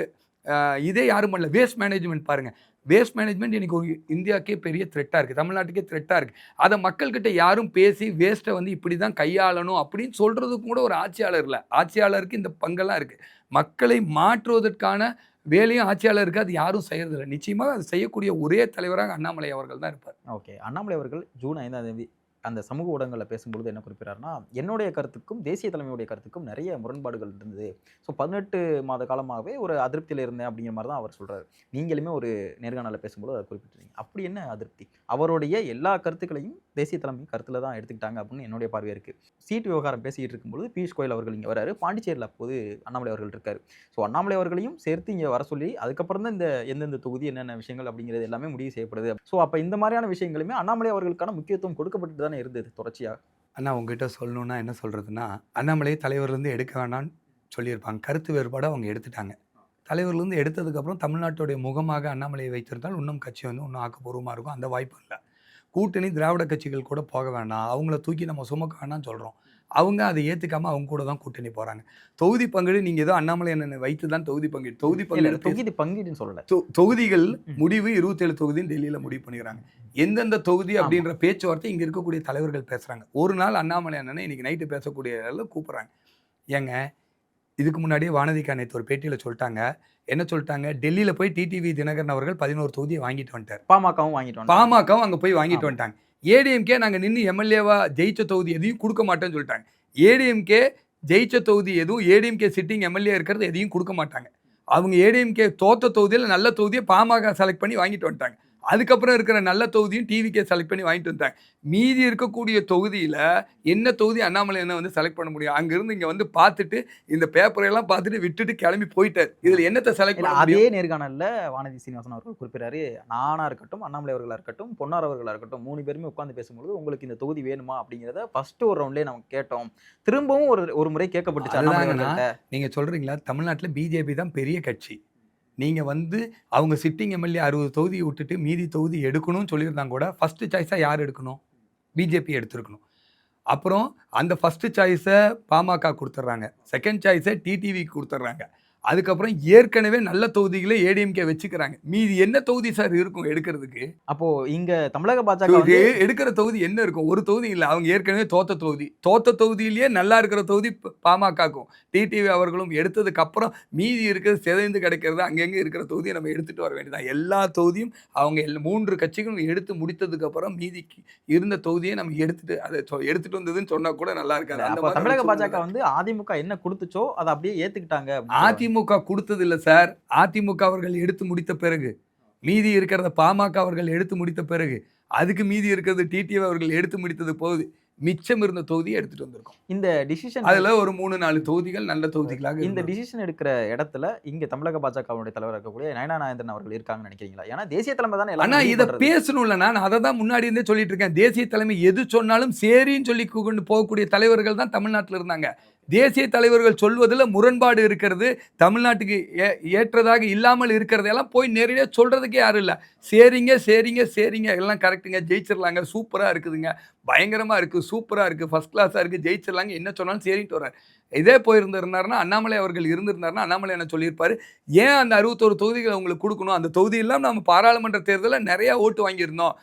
இதே யாரும் பண்ணல. வேஸ்ட் மேனேஜ்மெண்ட் பாருங்கள். வேஸ்ட் மேனேஜ்மெண்ட் இன்னைக்கு ஒரு இந்தியாவுக்கே பெரிய த்ரெட்டாக இருக்குது, தமிழ்நாட்டுக்கே த்ரெட்டாக இருக்குது. அதை மக்கள்கிட்ட யாரும் பேசி வேஸ்ட்டை வந்து இப்படி தான் கையாளணும் அப்படின்னு சொல்கிறதுக்கு கூட ஒரு ஆட்சியாளர் இல்லை. ஆட்சியாளருக்கு இந்த பங்கெல்லாம் இருக்குது. மக்களை மாற்றுவதற்கான வேலையும் ஆட்சியாளருக்கு அது யாரும் செய்யறதில்லை. நிச்சயமாக அது செய்யக்கூடிய ஒரே தலைவராக அண்ணாமலை அவர்கள் தான் இருப்பார். ஓகே. அண்ணாமலை அவர்கள் ஜூன் 5ஆம் தேதி அந்த சமூக ஊடகங்களில் பேசும்பொழுது என்ன குறிப்பிட்டாருன்னா, என்னுடைய கருத்துக்கும் தேசிய தலைமையுடைய கருத்துக்கும் நிறைய முரண்பாடுகள் இருந்தது. ஸோ 18 மாத காலமாகவே ஒரு அதிருப்தியில் இருந்தேன் அப்படிங்கிற மாதிரி தான் அவர் சொல்கிறார். நீங்களுமே ஒரு நேர்காணலில் பேசும்போது அதை குறிப்பிட்டிருந்தீங்க. அப்படி என்ன அதிருப்தி? அவருடைய எல்லா கருத்துக்களையும் தேசிய தலைமை கருத்தில் தான் எடுத்துக்கிட்டாங்க அப்படின்னு என்னுடைய பார்வை இருக்குது. சீட் விவகாரம் பேசிக்கிட்டு இருக்கும்போது பியூஷ் கோயல் அவர்கள் இங்கே வராரு. பாண்டிச்சேரியில் அப்போது அண்ணாமலை அவர்கள் இருக்கார். ஸோ அண்ணாமலை அவர்களையும் சேர்த்து இங்கே வர சொல்லி அதுக்கப்புறம் தான் இந்த எந்தெந்த தொகுதி என்னென்ன விஷயங்கள் அப்படிங்கிறது எல்லாமே முடிவு செய்யப்படுது. ஸோ அப்போ இந்த மாதிரியான விஷயங்களுமே அண்ணாமலை அவர்களுக்கான முக்கியத்துவம் கொடுக்கப்பட்டு தான் இருந்தது தொடர்ச்சியாக. அண்ணா உங்ககிட்ட சொல்லணும்னா என்ன சொல்கிறதுனா, அண்ணாமலை தலைவர்லேருந்து எடுக்க வேணான்னு சொல்லியிருப்பாங்க. கருத்து வேறுபாடு அவங்க எடுத்துட்டாங்க. தலைவர்லேருந்து எடுத்ததுக்கப்புறம் தமிழ்நாட்டுடைய முகமாக அண்ணாமலையை வைத்திருந்தால் இன்னும் கட்சி வந்து இன்னும் ஆக்கப்பூர்வமாக இருக்கும். அந்த வாய்ப்பு இல்லை. கூட்டணி திராவிட கட்சிகள் கூட போக வேண்டாம், அவங்கள தூக்கி நம்ம சுமக்க வேணாம்னு சொல்கிறோம். அவங்க அதை ஏற்றுக்காமல் அவங்க கூட தான் கூட்டணி போகிறாங்க. தொகுதி பங்கீடு நீங்கள் ஏதோ அண்ணாமலை என்ன வைத்து தான் தொகுதி பங்கீடு தொகுதி பங்கீடுன்னு சொல்லலை. தொகுதிகள் முடிவு 27 தொகுதின்னு டெல்லியில் முடிவு பண்ணிக்கிறாங்க. எந்தெந்த தொகுதி அப்படின்ற பேச்சுவார்த்தை இங்கே இருக்கக்கூடிய தலைவர்கள் பேசுகிறாங்க. ஒரு நாள் அண்ணாமலை அண்ணனை இன்னைக்கு நைட்டு பேசக்கூடிய கூப்பிட்றாங்க. ஏங்க இதுக்கு முன்னாடியே வானதிக்கு நேற்று ஒரு பேட்டியில் சொல்லிட்டாங்க. என்ன சொல்லிட்டாங்க? டெல்லியில் போய் டிடிவி தினகரன் அவர்கள் 11 தொகுதியை வாங்கிட்டு வந்துட்டார். பாமகவும் அங்கே போய் வாங்கிட்டு வந்துட்டாங்க. ஏடிஎம்கே நாங்கள் நின்று எம்எல்ஏவா ஜெயிச்ச தொகுதி எதையும் கொடுக்க மாட்டேன்னு சொல்லிட்டாங்க. ஏடிஎம்கே ஜெயிச்ச தொகுதி எதுவும் ஏடிஎம்கே சிட்டிங் எம்எல்ஏ இருக்கிறது எதையும் கொடுக்க மாட்டாங்க. அவங்க ஏடிஎம்கே தோத்த தொகுதியில் நல்ல தொகுதியை பாமக செலக்ட் பண்ணி வாங்கிட்டு வந்துட்டாங்க. அதுக்கப்புறம் இருக்கிற நல்ல தொகுதியும் டிவிகே செலக்ட் பண்ணி வாங்கிட்டு வந்தாங்க. மீதி இருக்கக்கூடிய தொகுதியில் என்ன தொகுதி அண்ணாமலை என்ன வந்து செலக்ட் பண்ண முடியும்? அங்கேருந்து இங்கே வந்து பார்த்துட்டு இந்த பேப்பரையெல்லாம் பார்த்துட்டு விட்டுட்டு கிளம்பி போயிட்டார். இதில் என்னத்தை செலக்ட் பண்ண முடியும்? அதே நேர்காணலில் வானதி சீனிவாசன் அவர்கள் குறிப்பிட்டாரு, நானாக இருக்கட்டும், அண்ணாமலை அவர்களாக இருக்கட்டும், பொன்னார் அவர்களாக இருக்கட்டும், 3 பேருமே உட்காந்து பேசும்போது உங்களுக்கு இந்த தொகுதி வேணுமா அப்படிங்கிறத ஃபர்ஸ்ட் ஒரு ரவுண்ட்லேயே நம்ம கேட்டோம். திரும்பவும் ஒரு முறை கேட்கப்பட்டுச்சு. நீங்கள் சொல்கிறீங்களா, தமிழ்நாட்டில் பிஜேபி தான் பெரிய கட்சி. நீங்கள் வந்து அவங்க சிட்டிங் எம்எல்ஏ 60 தொகுதியை விட்டுட்டு மீதி தொகுதி எடுக்கணும்னு சொல்லியிருந்தாங்க கூட ஃபஸ்ட்டு சாய்ஸாக யார் எடுக்கணும்? பிஜேபி எடுத்துருக்கணும். அப்புறம் அந்த ஃபஸ்ட்டு சாய்ஸை பாமக கொடுத்துட்றாங்க, செகண்ட் சாய்ஸை டிடிவி கொடுத்துட்றாங்க. அதுக்கப்புறம் ஏற்கனவே நல்ல தொகுதிகளை ஏடிஎம்கே வச்சுக்கிறாங்க. மீதி என்ன தொகுதி சார் இருக்கும் எடுக்கிறதுக்கு? அப்போ இங்க தமிழக பாஜக எடுக்கிற தொகுதி என்ன இருக்கும்? ஒரு தொகுதி இல்லை. அவங்க ஏற்கனவே தோத்த தொகுதியிலேயே நல்லா இருக்கிற தொகுதி பாமகக்கும் டிடிவி அவர்களும் எடுத்ததுக்கு அப்புறம் மீதி இருக்கிறது சிதைந்து கிடைக்கிறது அங்கங்கே இருக்கிற தொகுதியை நம்ம எடுத்துட்டு வர வேண்டியதான். எல்லா தொகுதியும் அவங்க 3 கட்சிகளும் எடுத்து முடித்ததுக்கு அப்புறம் மீதிக்கு இருந்த தொகுதியை நம்ம எடுத்துட்டு அதை எடுத்துட்டு வந்ததுன்னு சொன்னா கூட நல்லா இருக்காது. அந்த தமிழக பாஜக வந்து அதிமுக என்ன கொடுத்துச்சோ அதை அப்படியே ஏத்துக்கிட்டாங்க. அதிமுக கொடுத்தது இல்லை சார். அதிமுக அவர்கள் எடுத்து முடித்த பிறகு மீதி இருக்கிறத பாமக அவர்கள் எடுத்து முடித்த பிறகு அதுக்கு மீதி இருக்கிறது டிடிவி அவர்கள் எடுத்து முடித்தது போகுது. மிச்சம் இருந்த தொகுதியை எடுத்துட்டு வந்திருக்கோம். இந்த டிசிஷன் அதுல ஒரு 3-4 தொகுதிகள் நல்ல தொகுதிகளாக. இந்த டிசிஷன் எடுக்கிற இடத்துல இங்க தமிழக பாஜகவுடைய தலைவர் இருக்கக்கூடிய நயனா நாகேந்திரன் அவர்கள் இருக்காங்கன்னு நினைக்கிறீங்களா? ஏன்னா தேசிய தலைமை தானே. ஆனா இதை பேசணும்ல, நான் அதை தான் முன்னாடி இருந்தே சொல்லிட்டு இருக்கேன். தேசிய தலைமை எது சொன்னாலும் சரின்னு சொல்லி கொண்டு போகக்கூடிய தலைவர்கள் தான் தமிழ்நாட்டில் இருந்தாங்க. தேசிய தலைவர்கள் சொல்வதில் முரண்பாடு இருக்கிறது, தமிழ்நாட்டுக்கு ஏற்றதாக இல்லாமல் இருக்கிறதெல்லாம் போய் நேரடியாக சொல்கிறதுக்கே யாரும் இல்லை. சரிங்க எல்லாம் கரெக்டுங்க, ஜெயிச்சிடலாங்க, சூப்பராக இருக்குதுங்க, பயங்கரமாக இருக்குது, சூப்பராக இருக்குது, ஃபஸ்ட் கிளாஸாக இருக்குது, ஜெயிச்சிடலாங்க, என்ன சொன்னாலும் சரின்ட்டு வர்றாரு. இதே போயிருந்திருந்தாருன்னா அண்ணாமலை அவர்கள் இருந்திருந்தாருன்னா அண்ணாமலை என்ன சொல்லியிருப்பார்? ஏன் அந்த 61 தொகுதிகளை அவங்களுக்கு கொடுக்கணும்? அந்த தொகுதியெல்லாம் நம்ம பாராளுமன்ற தேர்தலில் நிறையா ஓட்டு வாங்கியிருந்தோம்.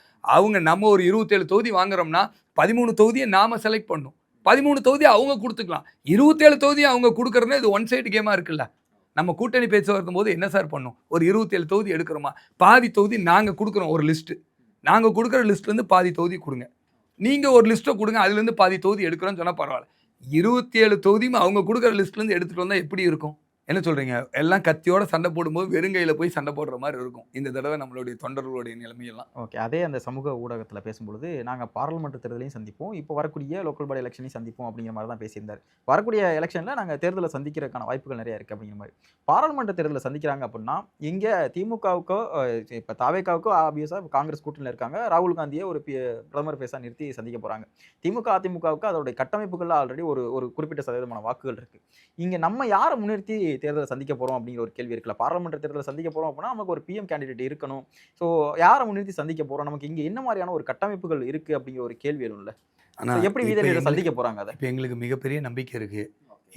நம்ம ஒரு 27 தொகுதி வாங்குறோம்னா 13 தொகுதியை நாம் செலக்ட் பண்ணணும், 13 தொகுதி அவங்க கொடுத்துக்கலாம். 27 தொகுதி அவங்க கொடுக்கறதுனா இது ஒன் சைடு கேமாக இருக்குல்ல. நம்ம கூட்டணி பேச்சு வருத்தும் போது என்ன சார் பண்ணும்? ஒரு 27 தொகுதி எடுக்கிறோமா, பாதி தொகுதி நாங்கள் கொடுக்குறோம். ஒரு லிஸ்ட்டு நாங்கள் கொடுக்குற லிஸ்ட்லேருந்து பாதி தொகுதி கொடுங்க, நீங்கள் ஒரு லிஸ்ட்டை கொடுங்க, அதுலேருந்து பாதி தொகுதி எடுக்கிறோன்னு சொன்னால் பரவாயில்ல. 27 தொகுதியும் அவங்க கொடுக்குற லிஸ்ட்லேருந்து எடுத்துகிட்டு வந்தால் எப்படி இருக்கும்? என்ன சொல்றீங்க? எல்லாம் கத்தியோட சண்டை போடும்போது வெறுங்கையில போய் சண்டை போடுற மாரி இருக்கும். இந்த தடவ நம்மளுடைய தொண்டர்களுடைய நிலைமையெல்லாம். ஓகே. அதே அந்த சமூக ஊடகத்தில பேசும்பொழுது, நாங்க பாராளுமன்ற தேர்தலையும் சந்திப்போம். இப்போ வரக்கூடிய லோக்கல் பாடி எலக்ஷனையும் சந்திப்போம் அப்படிங்கிற மாரி தான் பேசியிருந்தாரு. வரக்கூடிய எலக்ஷன்ல நாங்க தேர்தல சந்திக்கிறதுக்கான வாய்ப்புகள் நெறைய இருக்கு அப்படிங்கிற மாரி. பாராளுமன்ற தேர்தல சந்திக்கிறாங்க அப்படின்னா, இங்க திமுகவுக்கோ இப்ப தாவேகாவுக்கோ ஆப்வியஸா காங்கிரஸ் கூட்டணியில இருக்காங்க. ராகுல் காந்திய ஒரு பிரதமர் ஃபேஸா நிறுத்தி சந்திக்க போறாங்க. திமுக, அதிமுகவுக்கு அதோடைய கட்டமைப்புகள்ல ஆல்ரெடி ஒரு ஒரு குறிப்பிட்ட சதவீதமான வாக்குகள் இருக்கு. இங்க நம்ம யார முன்னிறுத்தி தேர்தல சந்திக்க போறோம் அப்படிங்கிற ஒரு கேள்வி இருக்குல்ல. பாராளுமன்ற தேர்தல சந்திக்க போறோம் அப்படின்னா, நமக்கு ஒரு பிஎம் கேண்டிடேட் இருக்கணும். ஸோ யார முன்னிறுத்தி சந்திக்க போறோம்? நமக்கு இங்க என்ன மாரியான ஒரு கட்டமைப்புகள் இருக்கு அப்படிங்கிற ஒரு கேள்வி எழும்ல. ஆனா, ஸோ எப்படி இப்ப வீதியில எங்களுக்கு சந்திக்க போறாங்க அத? இப்ப எங்களுக்கு மிகப்பெரிய நம்பிக்கை இருக்கு.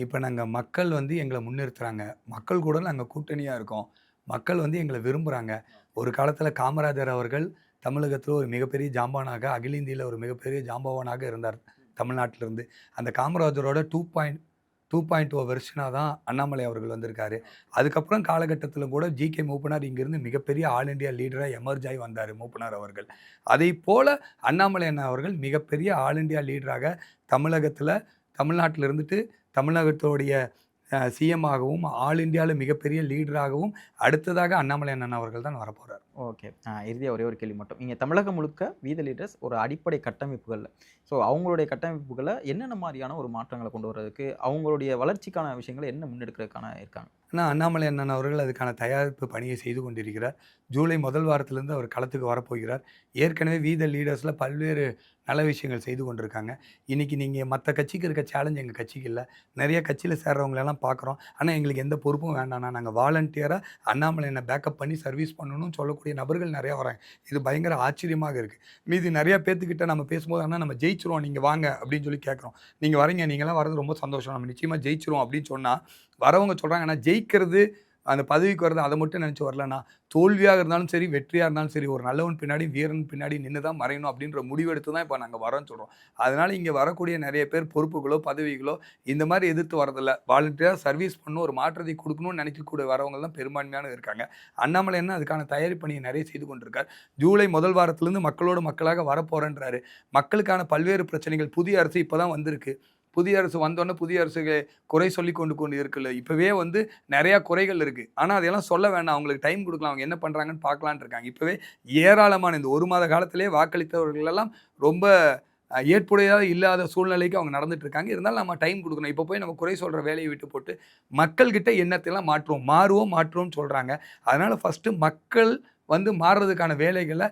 இப்ப நாங்க மக்கள் வந்து எங்கள முன்னிறுத்துறாங்க. மக்கள் கூட நாங்க கூட்டணியா இருக்கோம். மக்கள் வந்து எங்கள விரும்புறாங்க. ஒரு காலத்துல காமராஜர் அவர்கள் தமிழகத்துல ஒரு மிகப்பெரிய ஜாம்பவானாக, அகில இந்தியில ஒரு மிகப்பெரிய ஜாம்பவானாக இருந்தார். தமிழ்நாட்டிலிருந்து. அந்த காமராஜரோட 2.0 வெர்ஷனா தான் அண்ணாமலை அவர்கள் வந்திருக்காரு. அதுக்கப்புறம் காலகட்டத்தில கூட ஜி.கே. மூப்பனார் இங்கிருந்து மிகப்பெரிய ஆல் இண்டியா லீடரா எமர்ஜ் ஆயி வந்தாரு மூப்பனார் அவர்கள். அதைப்போல அண்ணாமலை அண்ணா அவர்கள் மிகப்பெரிய ஆல் இண்டியா லீடராக தமிழகத்தில தமிழ்நாட்டில இருந்துட்டு தமிழகத்தோடைய சிஎம் ஆகவும், ஆல் இண்டியால மிகப்பெரிய லீடராகவும் அடுத்ததாக அண்ணாமலை அண்ணன் அவர்கள் தான் வரப்போறார். ஓகே. இறுதியா ஒரே ஒரு கேள்வி மட்டும். இங்க தமிழகம் முழுக்க வீத லீடர்ஸ் ஒரு அடிப்படை கட்டமைப்புகள்ல, ஸோ அவங்களுடைய கட்டமைப்புகள என்னென்ன மாரியான ஒரு மாற்றங்கள கொண்டு வரதுக்கு, அவங்களுடைய வளர்ச்சிக்கான விஷயங்கள என்ன முன்னெடுக்கிறதுக்கான இருக்காங்க? ஆனா அண்ணாமலை அண்ணன் அவர்கள் அதுக்கான தயாரிப்பு பணியை செய்து கொண்டிருக்கிறார். ஜூலை முதல் வாரத்திலிருந்து அவர் களத்துக்கு வரப்போகிறார். ஏற்கனவே வீத லீடர்ஸ்ல பல்வேறு நல்ல விஷயங்கள் செய்து கொண்டிருக்காங்க. இன்னைக்கு நீங்க மத்த கட்சிக்கு இருக்க சேலஞ்ச் எங்க கட்சிக்கு இல்ல. நெறைய கட்சியில சேர்றவங்களெல்லாம் பார்க்குறோம். ஆனா எங்களுக்கு எந்த பொறுப்பும் வேண்டாண்ணா. நாங்க வாலண்டியரா அண்ணாமலை அண்ணன பேக்கப் பண்ணி சர்வீஸ் பண்ணணும்னு சொல்லக்கூடிய நபர்கள் நெறைய வராங்க. இது பயங்கர ஆச்சரியமாக இருக்கு. மீதி நெறைய பேத்துக்கிட்ட நம்ம பேசும்போது, "அண்ணா நம்ம ஜெயிச்சுருவோம். நீங்க வாங்க" அப்படின்னு சொல்லி கேட்குறோம். "நீங்க வரீங்க. நீங்கலாம் வர்றது ரொம்ப சந்தோஷம். நம்ம நிச்சயமா ஜெயிச்சுருவோம்" அப்படின்னு சொன்னா, வரவங்க சொல்றாங்க, "ஆனா ஜெயிக்கிறது, அந்த பதவிக்கு வர்றது அத மட்டும் நெனச்சு வரலண்ணா. தோல்வியா இருந்தாலும் சரி, வெற்றியா இருந்தாலும் சரி, ஒரு நல்லவன் பின்னாடி, வீரன் பின்னாடி நின்னு தான் மறையணும் அப்படின்ற முடிவெடுத்து தான் இப்ப நாங்க வரோம்ன்னு சொல்றோம்." அதனால இங்க வரக்கூடிய நெறைய பேர் பொறுப்புகளோ, பதவிகளோ இந்த மாரி எதிர்த்து வரதில்ல. வாலண்டியரா சர்வீஸ் பண்ணணும், ஒரு மாற்றத்தை குடுக்கணும்னு நெனைக்கக்கூடிய வரவங்க தான் பெரும்பான்மையானவங்க இருக்காங்க. அண்ணாமலை அண்ணன் அதுக்கான தயாரிப்பு பணியை நெறைய செய்து கொண்டிருக்கார். ஜூலை முதல் வாரத்திலிருந்து மக்களோடு மக்களாக வரப்போறேன்றாரு. மக்களுக்கான பல்வேறு பிரச்சனைகள் புதிய அரசு இப்ப தான் வந்திருக்கு. புதிய அரசு வந்தோனே புதிய அரசுக்கு குறை சொல்லிக் கொண்டு இருக்குல்ல. இப்பவே வந்து நெறைய குறைகள் இருக்கு. ஆனா அதையெல்லாம் சொல்ல வேண்டாம். அவங்களுக்கு டைம் குடுக்கலாம். அவங்க என்ன பண்றாங்கன்னு பார்க்கலான்ட்டு இருக்காங்க. இப்பவே ஏராளமான இந்த 1 மாத காலத்திலேயே வாக்களித்தவர்கள் எல்லாம் ரொம்ப ஏற்புடையா இல்லாத சூழ்நிலைக்கு அவங்க நடந்துட்டு இருக்காங்க. இருந்தாலும் நம்ம டைம் குடுக்கணும். இப்ப போய் நம்ம குறை சொல்ற வேலைய விட்டு போட்டு, மக்கள்கிட்ட எண்ணத்தெல்லாம் மாற்றுவோம். மாறுவோம்னு சொல்றாங்க. அதனால ஃபர்ஸ்ட்டு மக்கள் வந்து மாறுறதுக்கான வேலைகள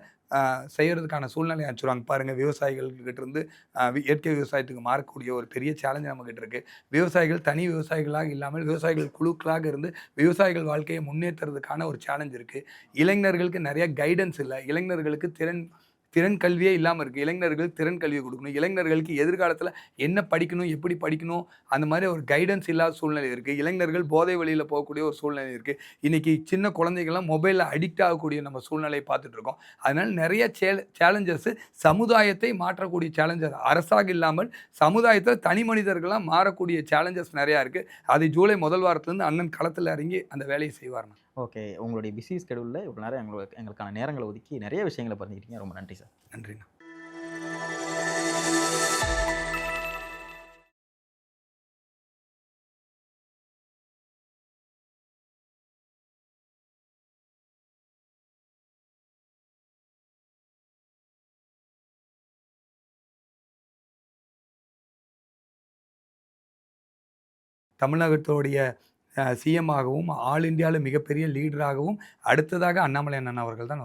செய்யறதுக்கான சூழ்நிலைய அமைச்சுருவாங்க. பாருங்க விவசாயிகள்கிட்ட இருந்து இயற்கை விவசாயத்துக்கு மாறக்கூடிய ஒரு பெரிய சேலஞ்ச் நம்மகிட்ட இருக்கு. விவசாயிகள் தனி விவசாயிகளாக இல்லாமல் விவசாயிகள் குழுக்களாக இருந்து விவசாயிகள் வாழ்க்கையை முன்னேத்துறதுக்கான ஒரு சேலஞ்ச் இருக்கு. இளைஞர்களுக்கு நெறைய கைடன்ஸ் இல்ல. இளைஞர்களுக்கு திறன் திறன் கல்வியே இல்லாம இருக்கு. இளைஞர்கள் திறன் கல்விய குடுக்கணும். இளைஞர்களுக்கு எதிர்காலத்தில என்ன படிக்கணும்? எப்படி படிக்கணும்? அந்த மாரி ஒரு கைடன்ஸ் இல்லாத சூழ்நிலை இருக்கு. இளைஞர்கள் போதை வழியில போகக்கூடிய ஒரு சூழ்நிலை இருக்கு. இன்னைக்கு சின்ன குழந்தைகள்லாம் மொபைல்ல அடிக்ட் ஆகக்கூடிய நம்ம சூழ்நிலைய பார்த்துட்டு இருக்கோம். அதனால நெறைய சேலஞ்சஸ் சமுதாயத்தை மாற்றக்கூடிய சேலஞ்சஸ் அரசாக இல்லாமல் சமுதாயத்தில தனி மனிதர்களா மாறக்கூடிய சேலஞ்சஸ் நெறையா இருக்கு. அதை ஜூலை முதல் வாரத்திலிருந்து அண்ணன் களத்தில இறங்கி அந்த வேலைய செய்வார்ண்ணா. ஓகே. உங்களுடைய பிஸி ஸ்கெடியூல்ல இவ்வளோ நேரம் எங்களுக்கான நேரங்கள ஒதுக்கி நெறைய விஷயங்கள பகிர்ந்துக்கிட்டீங்க. ரொம்ப நன்றி சார். நன்றிண்ணா. தமிழகத்தோடைய சிஎம் ஆகவும், ஆல் இண்டியால மிகப்பெரிய லீடராகவும் அடுத்ததாக அண்ணாமலை அண்ணன் அவர்கள் தான்